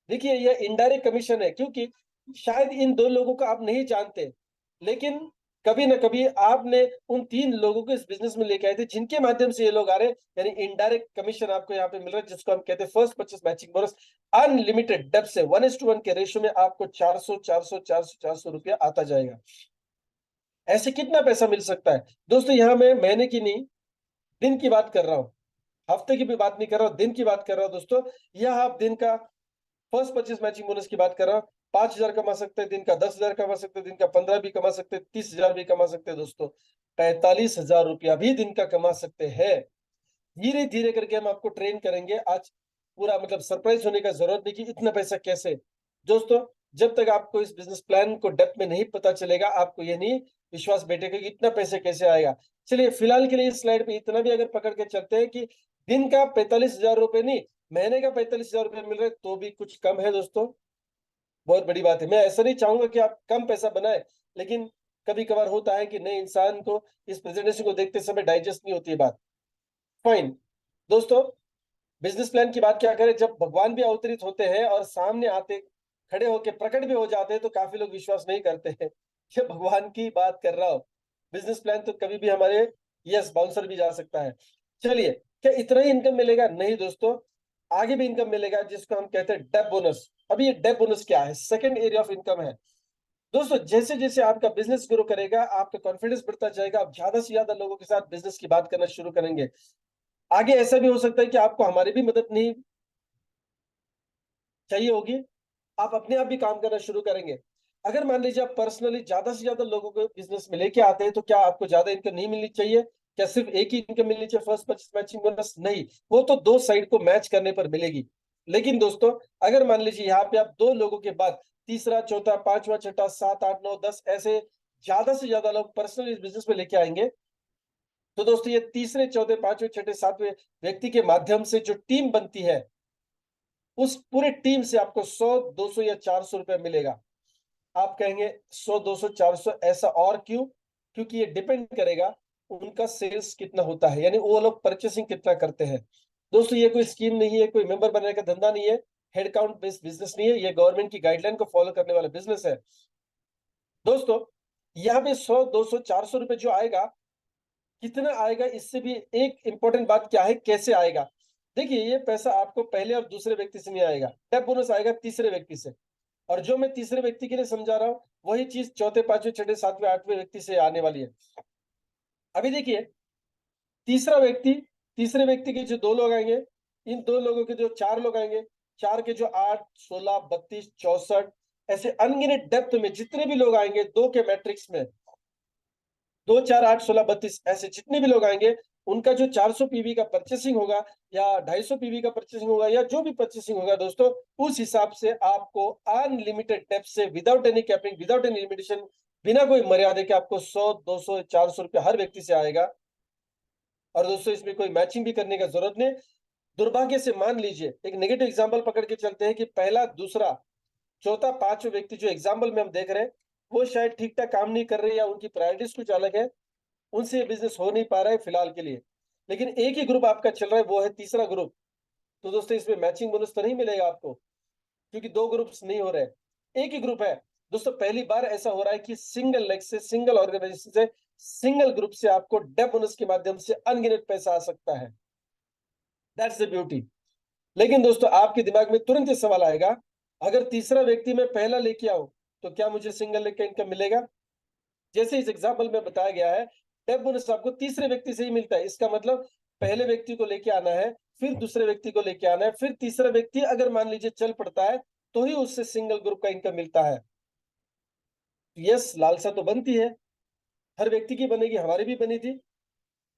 देखिए यह इनडायरेक्ट कमीशन है, क्योंकि शायद इन 2 लोगों को आप नहीं जानते, लेकिन कभी ना कभी आपने उन 3 लोगों को इस बिजनेस में लेके आए थे, जिनके माध्यम से ये लोग आ रहे हैं। यानी इनडायरेक्ट कमीशन आपको यहाँ पे मिल रहा है, जिसको हम कहते हैं first purchase matching bonus. Unlimited depth से 1:1 के रेशियो में आपको 400 रुपया आता जाएगा। ऐसे कितना पैसा मिल सकता है दोस्तों? यहाँ मैं महीने की नहीं, दिन की बात कर रहा हूँ, हफ्ते की भी बात नहीं कर रहा हूँ, दिन की बात कर रहा हूँ दोस्तों। यह आप दिन का फर्स्ट परचेस मैचिंग बोनस की बात कर रहा हूं। 5,000 कमा सकते हैं दिन का, 10,000 कमा सकते हैं दिन का, 15 भी कमा सकते हैं, 30,000 भी कमा सकते हैं दोस्तों, 45,000 रुपया भी दिन का कमा सकते हैं। धीरे धीरे करके हम आपको ट्रेन करेंगे। आज पूरा मतलब सरप्राइज होने का जरूरत नहीं कि इतना पैसा कैसे। दोस्तों, जब तक आपको इस बिजनेस प्लान को डेप्थ में नहीं पता चलेगा, आपको ये नहीं विश्वास बैठेगा कि इतना पैसे कैसे आएगा। चलिए, फिलहाल के लिए इस स्लाइड पे इतना भी अगर पकड़ के चलते हैं कि दिन का 45,000 रुपए नहीं, महीने का 45,000 रुपये मिल रहा है तो भी कुछ कम है दोस्तों, बहुत बड़ी बात है। मैं ऐसा नहीं चाहूंगा कि आप कम पैसा बनाए, लेकिन कभी कभार होता है कि नए इंसान को इस प्रेजेंटेशन को देखते समय डाइजेस्ट नहीं होती है बात। फाइन दोस्तों, बिजनेस प्लान की बात क्या करें, जब भगवान भी अवतरित होते हैं और सामने आते खड़े होके प्रकट भी हो जाते हैं तो काफी लोग विश्वास नहीं करते हैं कि भगवान की बात कर रहा हो। बिजनेस प्लान तो कभी भी हमारे यस बाउंसर भी जा सकता है। चलिए, क्या इतना ही इनकम मिलेगा? नहीं दोस्तों, आगे भी इनकम मिलेगा जिसको हम कहते हैं डेप बोनस। अभी ये डेप बोनस क्या है? सेकंड एरिया ऑफ इनकम है दोस्तों। जैसे जैसे आपका बिजनेस ग्रो करेगा, आपका कॉन्फिडेंस बढ़ता जाएगा, आप ज्यादा से ज्यादा लोगों के साथ बिजनेस की बात करना शुरू करेंगे। आगे ऐसा भी हो सकता है कि आपको हमारी भी मदद नहीं चाहिए होगी, आप अपने आप भी काम करना शुरू करेंगे। अगर मान लीजिए आप पर्सनली ज्यादा से ज्यादा लोगों को बिजनेस में लेके आते हैं तो क्या आपको ज्यादा इनकम नहीं मिलनी चाहिए? क्या सिर्फ एक ही इनकम मिलनी चाहिए फर्स्ट परचेस मैचिंग बोनस? नहीं, वो तो दो साइड को मैच करने पर मिलेगी। लेकिन दोस्तों, अगर मान लीजिए यहाँ पे आप दो लोगों के बाद तीसरा, चौथा, पांचवा, छठा, सात, आठ, नौ, 10 ऐसे ज्यादा से ज्यादा लोग पर्सनली इस बिजनेस में लेके आएंगे, तो दोस्तों ये तीसरे, चौथे, पांचवें, छठे, सातवें व्यक्ति के माध्यम से जो टीम बनती है, उस पूरे टीम से आपको 100, 200 या 400 रुपए मिलेगा। आप कहेंगे 100, 200, 400 ऐसा और क्यों? क्योंकि ये डिपेंड करेगा उनका सेल्स कितना होता है, यानी वो लोग परचेसिंग कितना करते हैं। दोस्तों ये कोई स्कीम नहीं है, कोई मेंबर बनने का धंधा नहीं है, हेड काउंट बेस्ड बिजनेस नहीं है, ये गवर्नमेंट की गाइडलाइन को फॉलो करने वाला बिजनेस है। दोस्तों यहाँ पे 100, 200, 400 रुपए जो आएगा, कितना आएगा इससे भी एक इंपॉर्टेंट बात क्या है, कैसे आएगा? देखिए, ये पैसा आपको पहले और दूसरे व्यक्ति से नहीं आएगा, टैप बोनस आएगा तीसरे व्यक्ति से। और जो मैं तीसरे व्यक्ति के लिए समझा रहा हूं, वही चीज चौथे, पांचवें, छठे, सातवें, आठवें व्यक्ति से आने वाली है। अभी देखिए, तीसरा व्यक्ति, तीसरे व्यक्ति के जो दो लोग आएंगे, इन दो लोगों के जो चार लोग आएंगे, चार के जो 8, 16, 32, 64 ऐसे अनगिनत डेप्थ में जितने भी लोग आएंगे, दो के मैट्रिक्स में 2, 4, 8, 16, 32 ऐसे जितने भी लोग आएंगे, उनका जो 400 पीवी का परचेसिंग होगा या 250 पीवी का परचेसिंग होगा या जो भी परचेसिंग होगा दोस्तों, उस हिसाब से आपको अनलिमिटेड डेप्थ से without any capping, without any limitation, बिना कोई मर्यादा के आपको 100, 200, 400 रुपया हर व्यक्ति से आएगा। और दोस्तों इसमें कोई मैचिंग भी करने का जरूरत नहीं। दुर्भाग्य से मान लीजिए, एक नेगेटिव एग्जाम्पल पकड़ के चलते हैं कि पहला, दूसरा, चौथा, पांचवा व्यक्ति जो एग्जाम्पल में हम देख रहे हैं, वो शायद ठीक ठाक काम नहीं कर रहे या उनकी प्रायोरिटीज कुछ अलग है, उनसे बिजनेस हो नहीं पा रहा है फिलहाल के लिए। लेकिन एक ही ग्रुप आपका चल रहा है, वो है तीसरा ग्रुप। तो दोस्तों इसमें मैचिंग बोनस तो नहीं मिलेगा आपको, क्योंकि दो ग्रुप्स नहीं हो रहे, एक ही ग्रुप है। दोस्तों पहली बार ऐसा हो रहा है कि सिंगल लेग से, सिंगल ऑर्गेनाइजेशन से, सिंगल ग्रुप से आपको डेप बोनस के माध्यम से अनगिनत पैसा आ सकता है। That's the beauty. लेकिन दोस्तों आपके दिमाग में तुरंत ये सवाल आएगा, अगर तीसरा व्यक्ति मैं पहला लेके आऊं तो क्या मुझे सिंगल लेग का इनकम मिलेगा? जैसे इस एग्जाम्पल में बताया गया है, डेप बोनस आपको तीसरे व्यक्ति से ही मिलता है। इसका मतलब पहले व्यक्ति को लेके आना है, फिर दूसरे व्यक्ति को लेके आना है, फिर तीसरा व्यक्ति अगर मान लीजिए चल पड़ता है तो ही उससे सिंगल ग्रुप का इनकम मिलता है। यस, लालसा तो बनती है, हर व्यक्ति की बनेगी, हमारी भी बनी थी।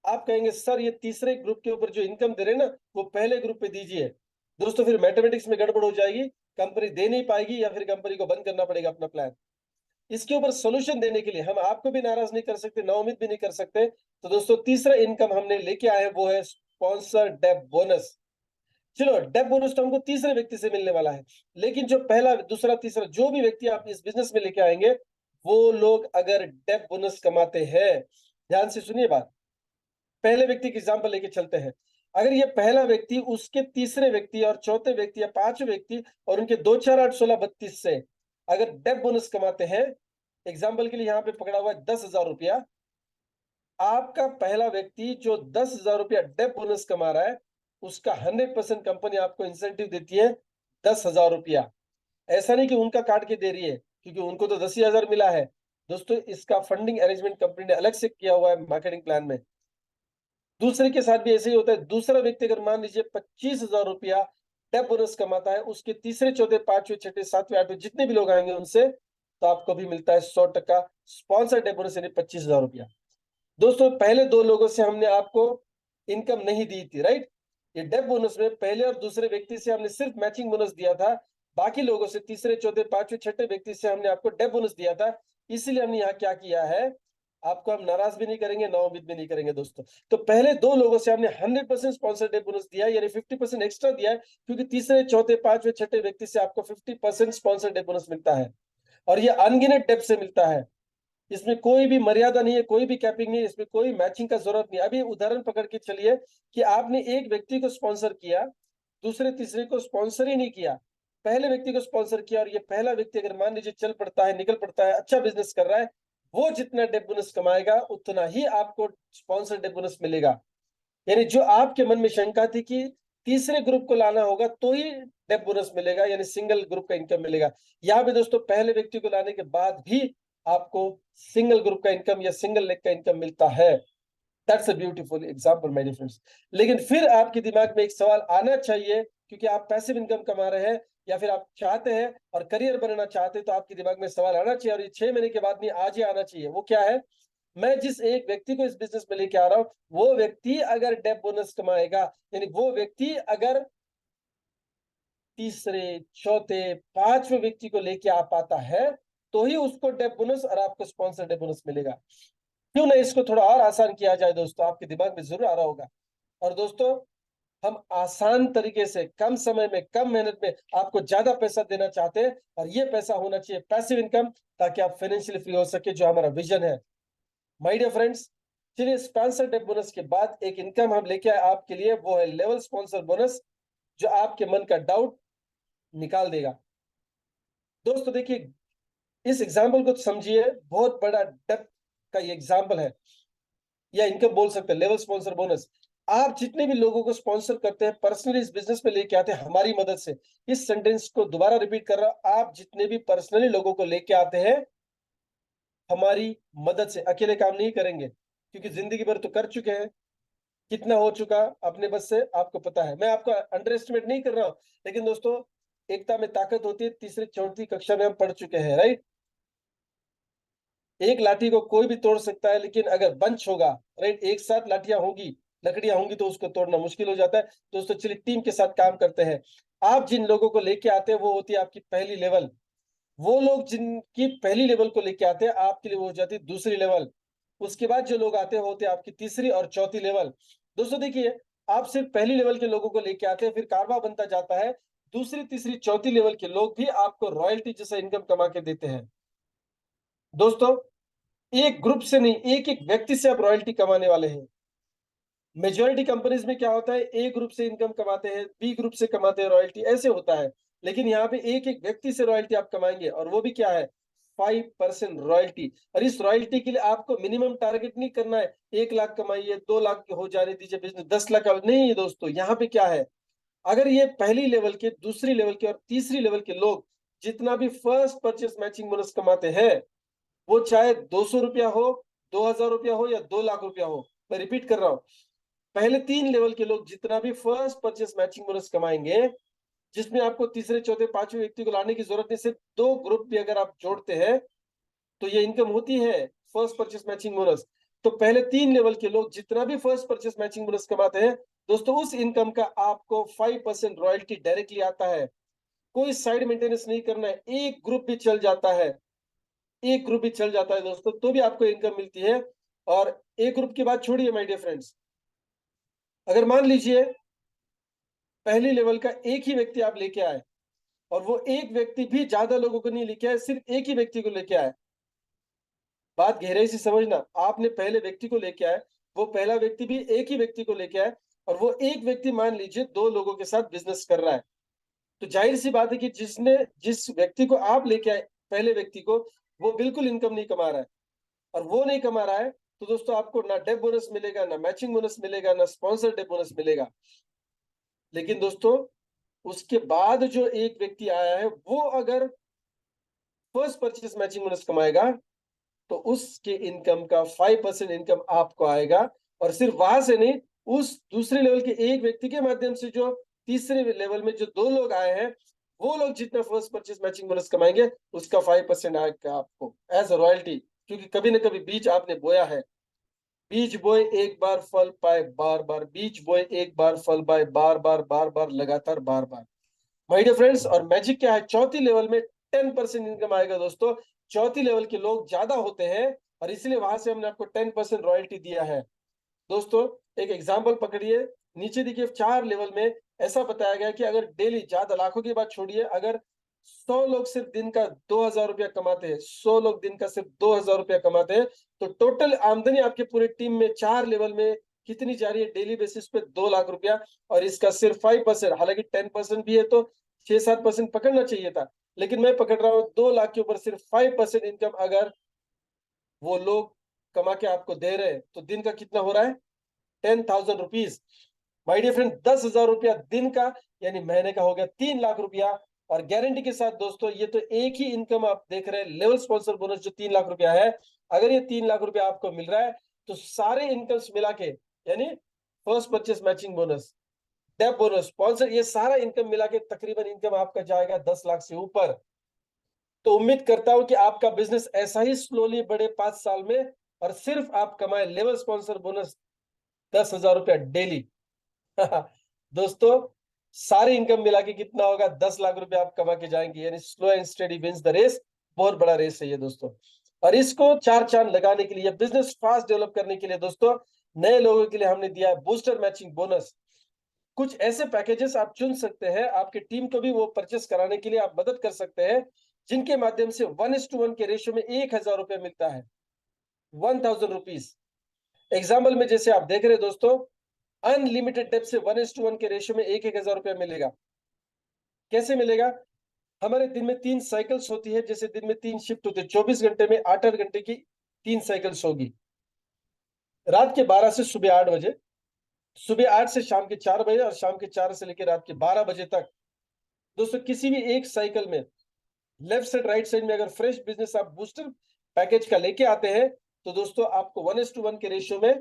आप कहेंगे सर ये तीसरे ग्रुप के ऊपर जो इनकम दे रहे हैं ना, वो पहले ग्रुप पे दीजिए। दोस्तों फिर मैथमेटिक्स में गड़बड़ हो जाएगी, कंपनी दे नहीं पाएगी या फिर कंपनी को बंद करना पड़ेगा अपना प्लान। इसके ऊपर सोल्यूशन देने के लिए हम आपको भी नाराज नहीं कर सकते, नाउम्मीद भी नहीं कर सकते। तो दोस्तों तीसरा इनकम हमने लेके आए हैं, वो है स्पॉन्सर डेप बोनस। चलो, डेप बोनस तो हमको तीसरे व्यक्ति से मिलने वाला है, लेकिन जो पहला, दूसरा, तीसरा जो भी व्यक्ति आप इस बिजनेस में लेके आएंगे, वो लोग अगर डेप बोनस कमाते हैं, ध्यान से सुनिए बात, पहले व्यक्ति की एग्जांपल लेके चलते हैं। अगर ये पहला व्यक्ति उसके तीसरे व्यक्ति और चौथे व्यक्ति या पांचवें व्यक्ति और उनके 2, 4, 8, 16, 32 से अगर डेप बोनस कमाते हैं, एग्जाम्पल के लिए यहाँ पे पकड़ा हुआ है 10,000 रुपया, आपका पहला व्यक्ति जो 10,000 रुपया डेप बोनस कमा रहा है, उसका 100% कंपनी आपको इंसेंटिव देती है 10,000 रुपया। ऐसा नहीं कि उनका काट के दे रही है, क्योंकि उनको तो 10,000 मिला है। दोस्तों इसका फंडिंग अरेंजमेंट कंपनी ने अलग से किया हुआ है मार्केटिंग प्लान में। दूसरे के साथ भी ऐसे ही होता है। दूसरा व्यक्ति अगर मान लीजिए 25,000 रुपया डेप बोनस कमाता है, उसके तीसरे, चौथे, पांचवें, छठे, सातवें, आठवें जितने भी लोग आएंगे उनसे, तो आपको भी मिलता है 100% स्पॉन्सर डेप बोनस, यानी 25,000 रुपया। दोस्तों पहले दो लोगों से हमने आपको इनकम नहीं दी थी, राइट? ये डेप बोनस में पहले और दूसरे व्यक्ति से हमने सिर्फ मैचिंग बोनस दिया था, बाकी लोगों से, तीसरे, चौथे, पांचवें, छठे व्यक्ति से हमने आपको डेप बोनस दिया था। इसीलिए हमने यहाँ क्या किया है, आपको हम नाराज भी नहीं करेंगे, नाउम्मीद भी नहीं करेंगे दोस्तों। तो पहले 2 लोगों से हमने 100% स्पॉन्सर डे बोनस दिया है, यानी 50% एक्स्ट्रा दिया है, क्योंकि तीसरे, चौथे, पांचवें, छठे व्यक्ति से आपको 50% स्पॉन्सर डे बोनस मिलता है, और ये अनगिनत डेप्थ से मिलता है। इसमें कोई भी मर्यादा नहीं है, कोई भी कैपिंग नहीं है, इसमें कोई मैचिंग का जरूरत नहीं है। अभी उदाहरण पकड़ के चलिए कि आपने एक व्यक्ति को स्पॉन्सर किया, दूसरे तीसरे को स्पॉन्सर ही नहीं किया, पहले व्यक्ति को स्पॉन्सर किया, और ये पहला व्यक्ति अगर मान लीजिए चल पड़ता है, निकल पड़ता है, अच्छा बिजनेस कर रहा है, वो जितना डेप बोनस कमाएगा उतना ही आपको स्पॉन्सर डेप बोनस मिलेगा। यानी जो आपके मन में शंका थी कि तीसरे ग्रुप को लाना होगा तो ही डेप बोनस मिलेगा, यानी सिंगल ग्रुप का इनकम मिलेगा, यहाँ पे दोस्तों पहले व्यक्ति को लाने के बाद भी आपको सिंगल ग्रुप का इनकम या सिंगल लेग का इनकम मिलता है। That's a beautiful example my dear friends. लेकिन फिर आपके दिमाग में एक सवाल आना चाहिए, क्योंकि आप पैसिव इनकम कमा रहे हैं या फिर आप चाहते हैं और करियर बनना चाहते हैं, तो आपके दिमाग में सवाल आना चाहिए, और ये 6 महीने के बाद नहीं, आज ही आना चाहिए। वो क्या है? मैं जिस एक व्यक्ति को इस बिजनेस में लेके आ रहा हूं, वो व्यक्ति अगर डेप बोनस कमाएगा, यानी वो व्यक्ति अगर तीसरे, चौथे, पांचवें व्यक्ति को लेके आ पाता है, तो ही उसको डेप बोनस और आपको स्पॉन्सर डेप बोनस मिलेगा। क्यों ना इसको थोड़ा और आसान किया जाए दोस्तों, आपके दिमाग में जरूर आ रहा होगा। और दोस्तों, हम आसान तरीके से, कम समय में, कम मेहनत में आपको ज्यादा पैसा देना चाहते हैं, और ये पैसा होना चाहिए पैसिव इनकम, ताकि आप फाइनेंशियली फ्री हो सके, जो हमारा विजन है। माय डियर फ्रेंड्स, चलिए स्पॉन्सर डेप बोनस के बाद एक इनकम हम लेके आए आपके लिए, वो है लेवल स्पॉन्सर बोनस, जो आपके मन का डाउट निकाल देगा। दोस्तों देखिए, इस एग्जाम्पल को समझिए, बहुत बड़ा डेप्थ का ये एग्जाम्पल है, या इनकम बोल सकते हैं, लेवल स्पॉन्सर बोनस। आप जितने भी लोगों को स्पॉन्सर करते हैं, पर्सनली इस बिजनेस में लेके आते हैं हमारी मदद से, इस सेंटेंस को दोबारा रिपीट कर रहा हूं, आप जितने भी पर्सनली लोगों को लेके आते हैं हमारी मदद से, अकेले काम नहीं करेंगे, क्योंकि जिंदगी भर तो कर चुके हैं, कितना हो चुका अपने बस से आपको पता है। मैं आपका अंडर एस्टिमेट नहीं कर रहा हूं, लेकिन दोस्तों, एकता में ताकत होती है, तीसरी चौथी कक्षा में हम पढ़ चुके हैं, राइट? एक लाठी को कोई भी तोड़ सकता है, लेकिन अगर बंच होगा, राइट, एक साथ लाठियां होंगी, लकड़ियां होंगी, तो उसको तोड़ना मुश्किल हो जाता है। दोस्तों चलिए टीम के साथ काम करते हैं। आप जिन लोगों को लेके आते हैं वो होती है आपकी पहली लेवल, वो लोग जिनकी पहली लेवल को लेके आते हैं आपके लिए वो हो जाती है दूसरी लेवल, उसके बाद जो लोग आते हैं होते हैं आपकी तीसरी और चौथी लेवल। दोस्तों देखिए, आप सिर्फ पहली लेवल के लोगों को लेके आते हैं, फिर कारवा बनता जाता है, दूसरी, तीसरी, चौथी लेवल के लोग भी आपको रॉयल्टी जैसा इनकम कमा के देते हैं। दोस्तों, एक ग्रुप से नहीं, एक एक व्यक्ति से आप रॉयल्टी कमाने वाले हैं। मेजॉरिटी कंपनीज में क्या होता है, ए ग्रुप से इनकम कमाते हैं, बी ग्रुप से कमाते हैं रॉयल्टी, ऐसे होता है। लेकिन यहाँ पे एक एक व्यक्ति से रॉयल्टी आप कमाएंगे, और वो भी क्या है, 5% रॉयल्टी। और इस रॉयल्टी के लिए आपको मिनिमम टारगेट नहीं करना है 1 लाख कमाइए, 2 लाख हो जाने दीजिए बिजनेस, 10 लाख का नहीं दोस्तों। यहाँ पे क्या है, अगर ये पहली लेवल के, दूसरी लेवल के और तीसरी लेवल के लोग जितना भी फर्स्ट परचेस मैचिंग बोनस कमाते हैं, वो चाहे 200 रुपया हो, 2000 रुपया हो, या 2 लाख रुपया हो, मैं रिपीट कर रहा हूं, पहले 3 लेवल के लोग जितना भी फर्स्ट परचेस मैचिंग बोनस कमाएंगे, जिसमें आपको तीसरे, चौथे, पांचवें व्यक्ति को लाने की जरूरत नहीं, सिर्फ 2 ग्रुप भी अगर आप जोड़ते हैं तो ये इनकम होती है फर्स्ट परचेस मैचिंग बोनस। तो पहले 3 लेवल के लोग जितना भी फर्स्ट परचेस मैचिंग बोनस कमाते हैं दोस्तों, उस इनकम का आपको 5% रॉयल्टी डायरेक्टली आता है। कोई साइड मेंटेनेंस नहीं करना है, एक ग्रुप भी चल जाता है, एक ग्रुप भी चल जाता है दोस्तों, तो भी आपको इनकम मिलती है। और एक ग्रुप की बात छोड़िए माय डियर फ्रेंड्स, अगर मान लीजिए पहली लेवल का एक ही व्यक्ति आप लेके आए, और वो एक व्यक्ति भी ज्यादा लोगों को नहीं लेके आए, सिर्फ एक ही व्यक्ति को लेके आए, बात गहराई से समझना, आपने पहले व्यक्ति को लेके आए, वो पहला व्यक्ति भी एक ही व्यक्ति को लेके आए, और वो एक व्यक्ति मान लीजिए 2 लोगों के साथ बिजनेस कर रहा है, तो जाहिर सी बात है कि जिस व्यक्ति को आप लेके आए, पहले व्यक्ति को, वो बिल्कुल इनकम नहीं कमा रहा है, और वो नहीं कमा रहा है, तो दोस्तों आपको ना डेप बोनस मिलेगा, ना मैचिंग बोनस मिलेगा, ना स्पॉन्सर डेप बोनस मिलेगा। लेकिन दोस्तों, उसके बाद जो एक व्यक्ति आया है, वो अगर फर्स्ट परचेस मैचिंग बोनस कमाएगा, तो उसके इनकम का 5% इनकम आपको आएगा। और सिर्फ वहां से नहीं, उस दूसरे लेवल के एक व्यक्ति के माध्यम से जो तीसरे लेवल में जो 2 लोग आए हैं, वो लोग जितना फर्स्ट परचेस मैचिंग बोनस कमाएंगे, उसका 5% आएगा आपको एज अ रॉयल्टी। क्योंकि कभी ना कभी बीज आपने बोया है, बीज बोए एक बार फल पाए बार बार, बीज बोए एक बार फल पाए बार बार, बार बार, लगातार, बार बार। माय डियर फ्रेंड्स, और मैजिक क्या है, चौथी लेवल में 10% इनकम आएगा दोस्तों। चौथी लेवल के लोग ज्यादा होते हैं, और इसलिए वहां से हमने आपको 10% रॉयल्टी दिया है। दोस्तों एक एग्जाम्पल पकड़िए, नीचे देखिए 4 लेवल में ऐसा बताया गया कि अगर डेली, ज्यादा लाखों की बात छोड़िए, अगर 100 लोग सिर्फ दिन का 2,000 रुपया कमाते हैं, 100 लोग दिन का सिर्फ 2,000 रुपया कमाते हैं, तो टोटल आमदनी आपके पूरे टीम में 4 लेवल में कितनी जा रही है डेली बेसिस पे? 2 लाख रुपया। और इसका सिर्फ 5%, हालांकि 10% भी है तो 6-7% पकड़ना चाहिए था, लेकिन मैं पकड़ रहा हूँ 2 लाख के ऊपर सिर्फ 5% इनकम अगर वो लोग कमा के आपको दे रहे हैं, तो दिन का कितना हो रहा है? 10,000 रुपीज। माय डियर फ्रेंड, 10,000 रुपया दिन का, यानी महीने का हो गया 3 लाख रुपया। और गारंटी के साथ दोस्तों, ये तो एक ही इनकम आप देख रहे हैं, लेवल स्पॉन्सर बोनस जो 3 लाख रुपया है। अगर ये 3 लाख रुपया आपको मिल रहा है, तो सारे इनकम्स मिला के, यानी फर्स्ट परचेस मैचिंग बोनस, डेप बोनस, स्पॉन्सर, ये सारा इनकम मिला के तकरीबन इनकम आपका जाएगा 10 लाख से ऊपर। तो उम्मीद करता हूं कि आपका बिजनेस ऐसा ही स्लोली बढ़े 5 साल में, और सिर्फ आप कमाए लेवल स्पॉन्सर बोनस 10,000 रुपया डेली। दोस्तों सारी इनकम मिला के कितना होगा? 10 लाख रुपया आप कमा के जाएंगे, यानी slow and steady wins the race. बहुत बड़ा रेस है ये दोस्तों। और इसको चार चांद लगाने के लिए, बिजनेस फास्ट डेवलप करने के लिए दोस्तों, नए लोगों के लिए हमने दिया है बूस्टर मैचिंग बोनस। कुछ ऐसे पैकेजेस आप चुन सकते हैं, आपकी टीम को भी वो परचेस कराने के लिए आप मदद कर सकते हैं, जिनके माध्यम से 1:1 के रेशियो में 1,000 रुपये मिलता है, 1,000 रुपीज। एग्जाम्पल में जैसे आप देख रहे हैं दोस्तों, अनलिमिटेड डेप से 1:1 के रेशियो में 1,000 रुपया मिलेगा। कैसे मिलेगा? हमारे दिन में 3 साइकिल्स होती है, जैसे दिन में 3 शिफ्ट होती है, 24 घंटे में 8-8 घंटे की 3 साइकिल्स होगी। रात के 12 से सुबह 8 बजे, सुबह 8 से शाम के 4 बजे, और शाम के 4 से लेकर रात के 12 बजे तक। दोस्तों किसी भी एक साइकिल में लेफ्ट साइड राइट साइड में अगर फ्रेश बिजनेस आप बूस्टर पैकेज का लेके आते हैं, तो दोस्तों आपको 1:1 के रेशियो में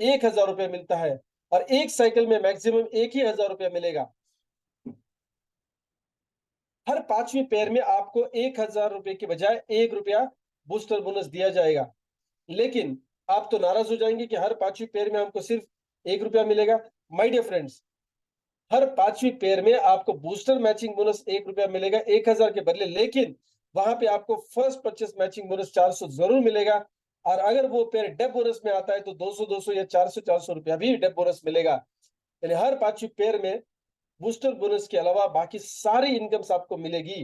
1,000 रुपया मिलता है। और एक साइकिल में मैक्सिमम 1,000 रुपया मिलेगा। हर 5वीं पेयर में आपको 1,000 रुपए के बजाय 1 रुपया बूस्टर बोनस दिया जाएगा। लेकिन आप तो नाराज हो जाएंगे कि हर 5वीं पेयर में हमको सिर्फ 1 रुपया मिलेगा। माय डियर फ्रेंड्स, हर 5वीं पेयर में आपको बूस्टर मैचिंग बोनस 1 रुपया मिलेगा 1,000 के बदले, लेकिन वहां पे आपको फर्स्ट परचेस मैचिंग बोनस 400 जरूर मिलेगा। और अगर वो पेयर डेप बोनस में आता है तो 200-200 या 400-400 रुपया भी डेप बोनस मिलेगा। यानी हर 5वीं पेयर में बूस्टर बोनस के अलावा बाकी सारी इनकम्स आपको मिलेगी।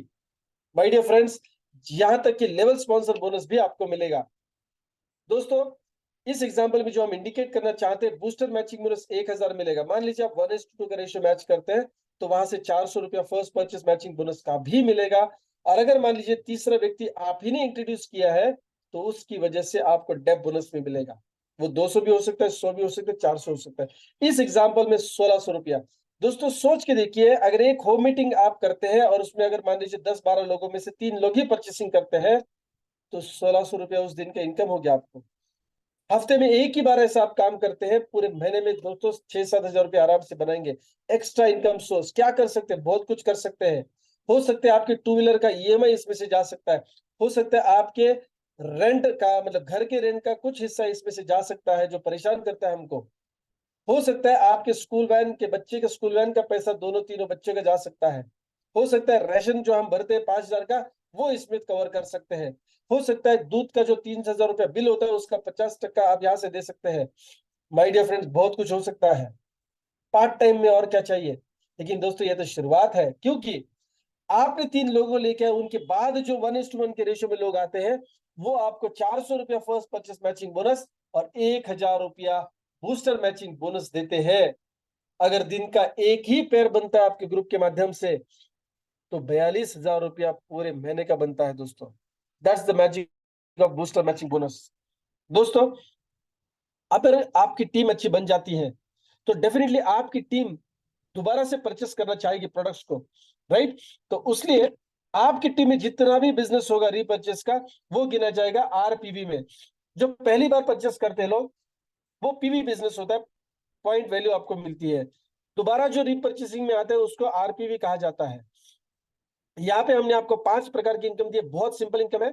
माय डियर फ्रेंड्स, यहां तक कि लेवल स्पॉन्सर बोनस भी आपको मिलेगा। दोस्तों इस एग्जांपल में जो हम इंडिकेट करना चाहते हैं, बूस्टर मैचिंग बोनस 1,000 मिलेगा। मान लीजिए आप 1:2 का रेशियो मैच करते हैं, तो वहां से 400 रुपया फर्स्ट परचेस मैचिंग बोनस का भी मिलेगा। और अगर मान लीजिए तीसरा व्यक्ति आप ही ने इंट्रोड्यूस किया है, तो उसकी वजह से आपको डेप बोनस में मिलेगा। वो 200 भी हो सकता है, 100 भी हो सकता है, 400 हो सकता है। इस एग्जाम्पल में 1,600 रुपया। दोस्तों सोच के देखिए, अगर एक होम मीटिंग आप करते हैं और उसमें अगर मान लीजिए 10-12 लोगों में से 3 लोग ही परचेसिंग करते हैं, तो 1,600 रुपया उस दिन का इनकम हो गया आपको। हफ्ते में एक ही बार ऐसा आप काम करते हैं, पूरे महीने में दोस्तों 6-7 हजार रुपये आराम से बनाएंगे। एक्स्ट्रा इनकम सोर्स क्या कर सकते हैं? बहुत कुछ कर सकते हैं। हो सकता है आपके 2 व्हीलर का ईएमआई इसमें से जा सकता है। हो सकता है आपके रेंट का, मतलब घर के रेंट का कुछ हिस्सा इसमें से जा सकता है, जो परेशान करता है हमको। हो सकता है आपके स्कूल वैन के बच्चे के स्कूल वैन का पैसा दोनों तीनों बच्चों का जा सकता है। हो सकता है राशन जो हम भरते हैं 5,000 का, वो इसमें कवर कर सकते हैं। हो सकता है दूध का जो 3,000 रुपया बिल होता है, उसका 50% आप यहाँ से दे सकते हैं। माय डियर फ्रेंड्स, बहुत कुछ हो सकता है पार्ट टाइम में, और क्या चाहिए। लेकिन दोस्तों ये तो शुरुआत है, क्योंकि आपने 3 लोगों लेके आए, उनके बाद जो 1:1 के रेशियो में लोग आते हैं, वो आपको 400 रुपया फर्स्ट परचेस मैचिंग बोनस और 1,000 रुपया बूस्टर मैचिंग बोनस देते हैं। अगर दिन का एक ही पेयर बनता है आपके ग्रुप के माध्यम से, तो 42,000 रुपया पूरे महीने का बनता है दोस्तों। That's the magic of booster matching bonus. दोस्तों अगर आपकी टीम अच्छी बन जाती है, तो डेफिनेटली आपकी टीम दोबारा से परचेस करना चाहेगी प्रोडक्ट्स को, राइट? तो उसलिए आपकी टीम में जितना भी बिजनेस होगा रीपरचेस का, वो गिना जाएगा आरपीवी में। जो पहली बार परचेस करते हैं लोग, वो पीवी बिजनेस होता है, पॉइंट वैल्यू आपको मिलती है। दोबारा जो रीपरचेसिंग में आता है उसको आरपीवी कहा जाता है। यहाँ पे हमने आपको 5 प्रकार की इनकम दी है, बहुत सिंपल इनकम है।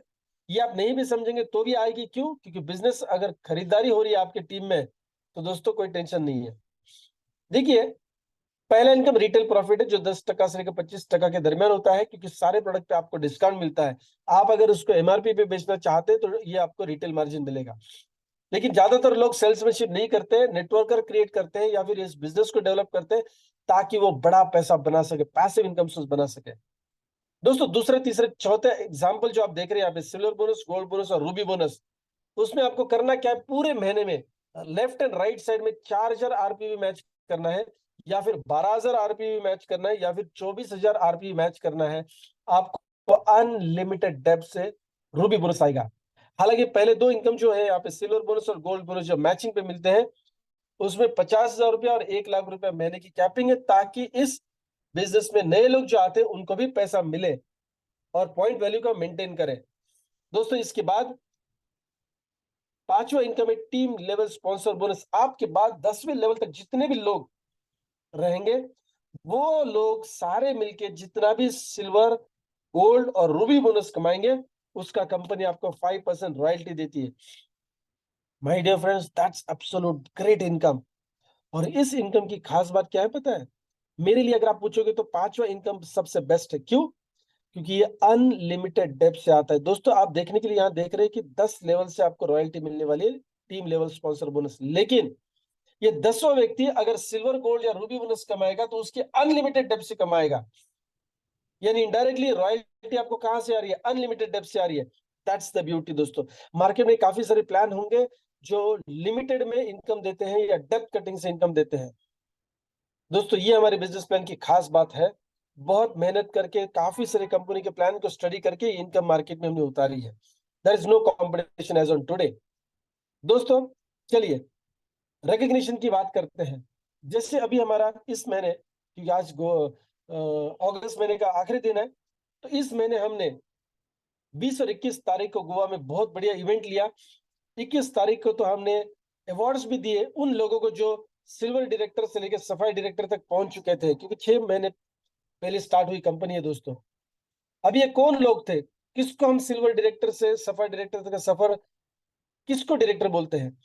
ये आप नहीं भी समझेंगे तो भी आएगी। क्यों? क्योंकि बिजनेस अगर खरीदारी हो रही है आपकी टीम में, तो दोस्तों कोई टेंशन नहीं है। देखिए पहला इनकम रिटेल प्रॉफिट है, जो 10% से लेकर 25% के दरमियान होता है, क्योंकि सारे प्रोडक्ट पे आपको डिस्काउंट मिलता है। आप अगर उसको एमआरपी पे बेचना चाहते हैं तो ये आपको रिटेल मार्जिन मिलेगा। लेकिन ज्यादातर लोग सेल्समैनशिप नहीं करते, नेटवर्कर क्रिएट करते हैं या फिर इस बिजनेस को डेवलप करते हैं ताकि वो बड़ा पैसा बना सके, पैसिव इनकम सोर्स बना सके। दोस्तों दूसरे तीसरे चौथे एग्जाम्पल जो आप देख रहे हैं यहाँ पे, सिल्वर बोनस, गोल्ड बोनस और रूबी बोनस, उसमें आपको करना क्या है, पूरे महीने में लेफ्ट एंड राइट साइड में 4000 आरपीवी मैच करना है, या फिर 12000 आरपीवी मैच करना है, या फिर 24000 आरपीवी मैच करना है। आपको अनलिमिटेड डेप्थ से रूबी बोनस आएगा। हालांकि पहले दो इनकम जो है यहाँ पे, सिल्वर बोनस और गोल्ड बोनस, जो मैचिंग पे मिलते हैं, उसमें 50,000 रुपया और 1 लाख रुपया महीने की कैपिंग है, ताकि इस बिजनेस में नए लोग जो आते हैं उनको भी पैसा मिले और पॉइंट वैल्यू का मेंटेन करें। दोस्तों इसके बाद पांचवा इनकम है टीम लेवल स्पॉन्सर बोनस। आपके बाद 10वें लेवल तक जितने भी लोग रहेंगे, वो लोग सारे मिलके जितना भी सिल्वर, गोल्ड और रूबी बोनस कमाएंगे, उसका कंपनी आपको 5% रॉयल्टी देती है। My dear friends, that's absolute great income. और इस इनकम की खास बात क्या है पता है? मेरे लिए अगर आप पूछोगे तो पांचवा इनकम सबसे बेस्ट है। क्यों? क्योंकि ये अनलिमिटेड डेप्थ से आता है। दोस्तों आप देखने के लिए यहाँ देख रहे हैं कि 10 लेवल से आपको रॉयल्टी मिलने वाली है, टीम लेवल स्पॉन्सर बोनस। लेकिन ये 10वां व्यक्ति अगर सिल्वर, गोल्ड या रूबी बोनस कमाएगा तो उसके अनलिमिटेड डेप्थ से कमाएगा। यानी इनडायरेक्टली रॉयल्टी आपको कहां से आ रही है? अनलिमिटेड डेप्थ से आ रही है। That's the beauty. दोस्तों मार्केट में काफी सारे प्लान होंगे जो लिमिटेड में इनकम देते हैं या डेप्थ कटिंग से इनकम देते हैं। दोस्तों ये हमारे बिजनेस प्लान की खास बात है। बहुत मेहनत करके काफी सारे कंपनी के प्लान को स्टडी करके इनकम मार्केट में हमने उतारी है। There is no competition as on today. दोस्तों चलिए रिकग्निशन की बात करते हैं। जैसे अभी हमारा इस महीने, क्योंकि आज अगस्त महीने का आखिरी दिन है, तो इस महीने हमने 20 और 21 तारीख को गोवा में बहुत बढ़िया इवेंट लिया। 21 तारीख को तो हमने अवार्ड्स भी दिए उन लोगों को जो सिल्वर डायरेक्टर से लेकर सफाई डायरेक्टर तक पहुंच चुके थे, क्योंकि 6 महीने पहले स्टार्ट हुई कंपनी है। दोस्तों अब ये कौन लोग थे, किसको हम सिल्वर डायरेक्टर से सफाई डायरेक्टर तक का सफर, किसको डायरेक्टर बोलते हैं?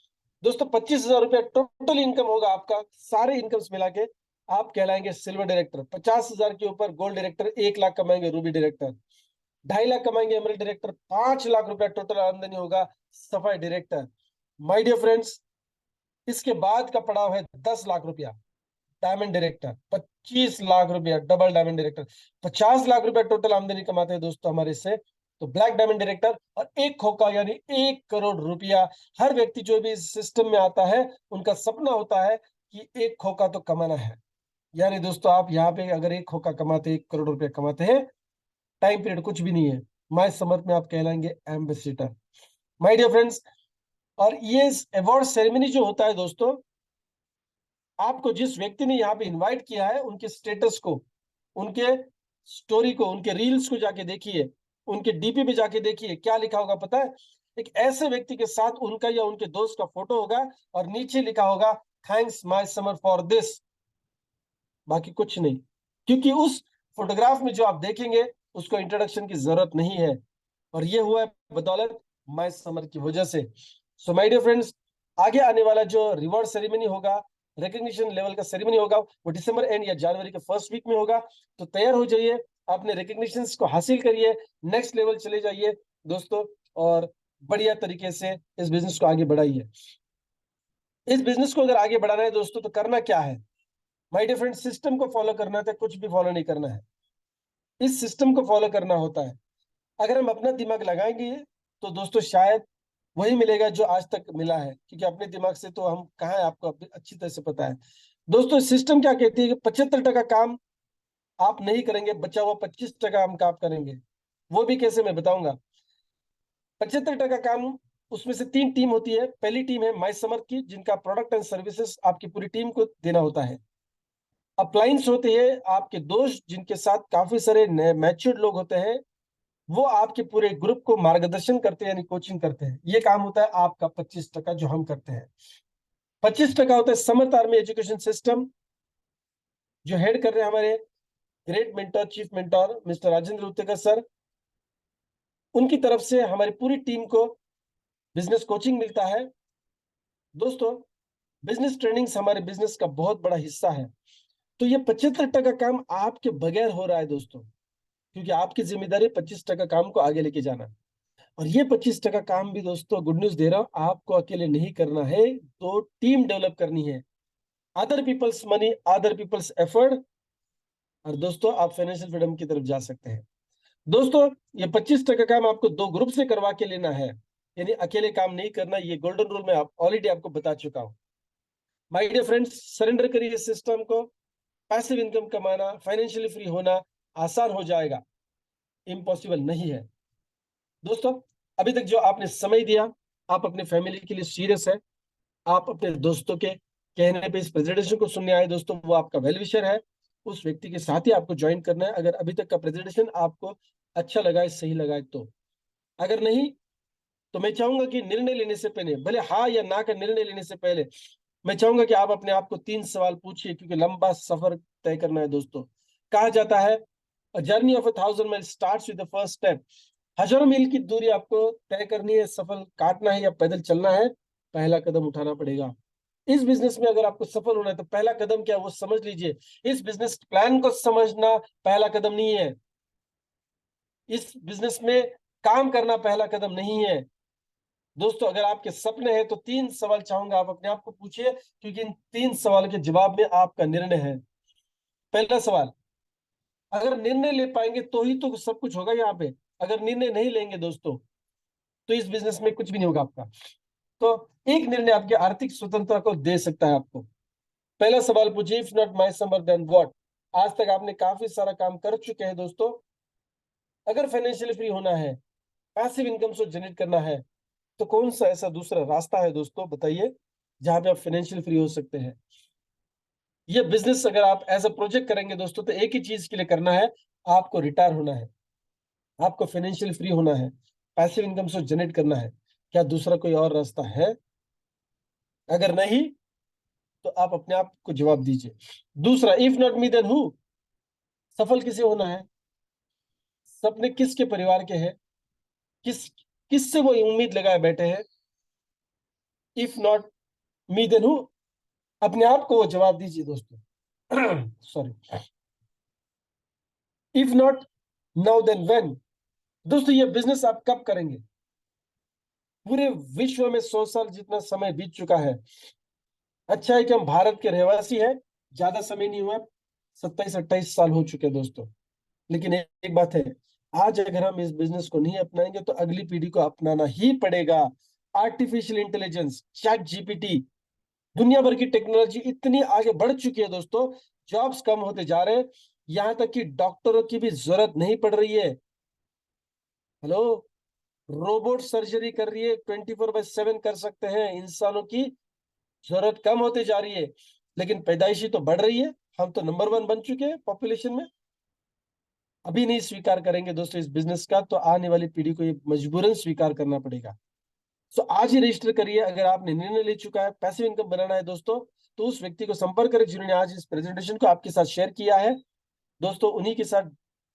दोस्तों 25,000 रुपया टोटल इनकम होगा आपका, सारे इनकम्स मिला के आप कहलाएंगे सिल्वर डायरेक्टर। 50,000 के ऊपर गोल्ड डायरेक्टर, 1 लाख कमाएंगे रूबी डायरेक्टर, 2.5 लाख कमाएंगे एमरल्ड डायरेक्टर, 5 लाख रुपया टोटल आमदनी होगा सफाई डायरेक्टर। माय डियर फ्रेंड्स, इसके बाद का पड़ाव है 10 लाख रुपया डायमंड डायरेक्टर, 25 लाख रुपया डबल डायमंड डायरेक्टर, 50 लाख रुपया टोटल आमदनी कमाते हैं दोस्तों हमारे इससे तो ब्लैक डायमंड डायरेक्टर, और एक खोखा यानी 1 करोड़ रुपया। हर व्यक्ति जो भी इस सिस्टम में आता है उनका सपना होता है कि एक खोखा तो कमाना है। यानी दोस्तों आप यहाँ पे अगर एक खोखा कमाते, 1 करोड़ रुपया कमाते हैं, टाइम पीरियड कुछ भी नहीं है, माय समर में आप कहलाएंगे एम्बेसिडर। माय डियर फ्रेंड्स, और ये अवार्ड सेरेमनी जो होता है दोस्तों, आपको जिस व्यक्ति ने यहाँ पे इनवाइट किया है उनके स्टेटस को, उनके स्टोरी को, उनके रील्स को जाके देखिए, उनके डीपी पे जाके देखिए क्या लिखा होगा पता है? एक ऐसे व्यक्ति के साथ उनका या उनके दोस्त का फोटो होगा और नीचे लिखा होगा thanks my summer for this. बाकी कुछ नहीं, क्योंकि उस फोटोग्राफ में जो आप देखेंगे उसको इंट्रोडक्शन की जरूरत नहीं है, और ये हुआ है बदौलत माय समर की वजह से। सो माय डियर फ्रेंड्स, आगे आने वाला जो रिवॉर्ड सेरेमनी होगा, रिकग्निशन लेवल का सेरेमनी होगा, वो दिसंबर एंड या जनवरी के फर्स्ट वीक में होगा। तो तैयार हो जाइए, अपने रिकग्निशन को हासिल करिए, नेक्स्ट लेवल चले जाइए दोस्तों, और बढ़िया तरीके से इस बिजनेस को आगे बढ़ाइए। इस बिजनेस को अगर आगे बढ़ाना है दोस्तों तो करना क्या है? माय डियर फ्रेंड्स, सिस्टम को फॉलो करना है, कुछ भी फॉलो नहीं करना है, इस सिस्टम को फॉलो करना होता है। अगर हम अपना दिमाग लगाएंगे तो दोस्तों शायद वही मिलेगा जो आज तक मिला है, क्योंकि अपने दिमाग से तो हम कहाँ है आपको अच्छी तरह से पता है। दोस्तों सिस्टम क्या कहती है कि 75% काम आप नहीं करेंगे, बचा हुआ 25% हम काम करेंगे। वो भी कैसे, मैं बताऊंगा। 75% काम, उसमें से 3 टीम होती है। पहली टीम है माई समर की, जिनका प्रोडक्ट एंड सर्विसेज आपकी पूरी टीम को देना होता है। अप्लायंस होते हैं आपके दोस्त, जिनके साथ काफी सारे मैच्योर्ड लोग होते हैं, वो आपके पूरे ग्रुप को मार्गदर्शन करते हैं यानी कोचिंग करते हैं। ये काम होता है आपका 25% जो हम करते हैं। 25% होता है समर्थ आर्मी एजुकेशन सिस्टम, जो हेड कर रहे हैं हमारे great mentor, chief mentor mister Rajendra Uttekar sir. उनकी तरफ से हमारी पूरी टीम को बिजनेस कोचिंग मिलता है। दोस्तों बिजनेस ट्रेनिंग्स हमारे बिजनेस का बहुत बड़ा हिस्सा है। तो ये 75% काम आपके बगैर हो रहा है दोस्तों, क्योंकि आपकी जिम्मेदारी 25% काम को आगे लेके जाना। और ये 25% काम भी दोस्तों, गुड न्यूज दे रहा हूं, आपको अकेले नहीं करना है, तो टीम डेवलप करनी है। Other people's money, other people's effort, और दोस्तों आप फाइनेंशियल फ्रीडम की तरफ जा सकते हैं। दोस्तों ये 25% काम आपको दो ग्रुप से करवा के लेना है, यानी अकेले काम नहीं करना। ये गोल्डन रूल मैं ऑलरेडी आपको बता चुका हूं। माय डियर फ्रेंड्स, सरेंडर करिए सिस्टम को। पैसिव इनकम कमाना, फाइनेंशियली फ्री होना आसान हो जाएगा, इम्पॉसिबल नहीं है। दोस्तों अभी तक जो आपने समय दिया, आप अपने फैमिली के लिए सीरियस है, आप अपने दोस्तों के कहने पे इस प्रेजेंटेशन को सुनने आए दोस्तों, वो आपका वेल विशर है, उस व्यक्ति के साथ ही आपको ज्वाइन करना है। अगर अभी तक का प्रेजेंटेशन आपको अच्छा लगा है, सही लगा है तो। अगर नहीं तो मैं चाहूंगा कि निर्णय लेने से पहले, भले हाँ या ना का निर्णय लेने से पहले, मैं चाहूंगा कि आप अपने आप को 3 सवाल पूछिए, क्योंकि लंबा सफर तय करना है दोस्तों। कहा जाता है journey of 1,000 mile starts with the first step. हजारों मील की दूरी आपको तय करनी है, सफल काटना है या पैदल चलना है, पहला कदम उठाना पड़ेगा। इस बिजनेस में अगर आपको सफल होना है तो पहला कदम क्या है वो समझ लीजिए। इस बिजनेस प्लान को समझना पहला कदम नहीं है, इस बिजनेस में काम करना पहला कदम नहीं है। दोस्तों अगर आपके सपने हैं तो 3 सवाल चाहूंगा आप अपने आप को पूछिए, क्योंकि इन 3 सवाल के जवाब में आपका निर्णय है। पहला सवाल, अगर निर्णय ले पाएंगे तो ही तो सब कुछ होगा यहाँ पे। अगर निर्णय नहीं लेंगे दोस्तों तो इस बिजनेस में कुछ भी नहीं होगा आपका। तो एक निर्णय आपकी आर्थिक स्वतंत्रता को दे सकता है आपको। पहला सवाल पूछिए, if not my summer then what. आज तक आपने काफी सारा काम कर चुके हैं दोस्तों। अगर फाइनेंशियली फ्री होना है, पैसिव इनकम सोर्स जनरेट करना है, तो कौन सा ऐसा दूसरा रास्ता है दोस्तों, बताइए, जहां पे आप फाइनेंशियल फ्री हो सकते हैं। ये बिजनेस अगर आप एज अ प्रोजेक्ट करेंगे दोस्तों, तो एक ही चीज के लिए करना है, आपको रिटायर होना है, आपको फाइनेंशियल फ्री होना है, पैसिव इनकम सोर्स जनरेट करना है। क्या दूसरा कोई और रास्ता है? अगर नहीं तो आप अपने आप को जवाब दीजिए। दूसरा, if not me then who. सफल किसे होना है, सपने किसके परिवार के हैं, किस किससे वो उम्मीद लगाए बैठे हैं। If not me then who, अपने आप को वो जवाब दीजिए दोस्तों। Sorry. If not now then when. दोस्तों ये बिजनेस आप कब करेंगे? पूरे विश्व में 100 साल जितना समय बीत चुका है। अच्छा है कि हम भारत के रहवासी हैं, ज्यादा समय नहीं हुआ, 27-28 साल हो चुके हैं दोस्तों। लेकिन एक बात है, आज अगर हम इस बिजनेस को नहीं अपनाएंगे तो अगली पीढ़ी को अपनाना ही पड़ेगा। आर्टिफिशियल इंटेलिजेंस, चैट जीपीटी, दुनिया भर की टेक्नोलॉजी इतनी आगे बढ़ चुकी है दोस्तों, जॉब्स कम होते जा रहे हैं, यहां तक कि डॉक्टरों की भी जरूरत नहीं पड़ रही है। हेलो, रोबोट सर्जरी कर रही है, 24/7 कर सकते हैं। इंसानों की जरूरत कम होते जा रही है, लेकिन पैदाइशी तो बढ़ रही है। हम तो नंबर 1 बन चुके हैं पॉपुलेशन में। अभी नहीं स्वीकार करेंगे दोस्तों इस बिजनेस का, तो आने वाली पीढ़ी को ये मजबूरन स्वीकार करना पड़ेगा। सो आज ही रजिस्टर करिए। अगर आपने निर्णय ले चुका है, पैसिव इनकम बनाना है दोस्तों, तो उस व्यक्ति को संपर्क करें जिन्होंने आज इस प्रेजेंटेशन को आपके साथ शेयर किया है। दोस्तों उन्हीं के साथ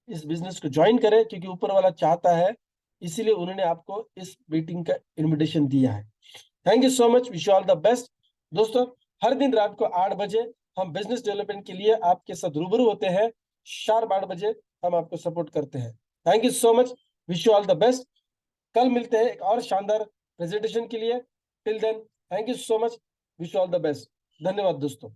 इस बिजनेस को ज्वाइन करें, क्योंकि ऊपर वाला चाहता है, इसीलिए उन्होंने आपको इस मीटिंग का इन्विटेशन दिया है। Thank you so much, wish you all the best. दोस्तों हर दिन रात को 8 बजे हम बिजनेस डेवलपमेंट के लिए आपके साथ रूबरू होते हैं। शार्प 8 बजे हम आपको सपोर्ट करते हैं। Thank you so much, wish you all the best. कल मिलते हैं एक और शानदार प्रेजेंटेशन के लिए। Till then, thank you so much, wish you all the best. धन्यवाद दोस्तों।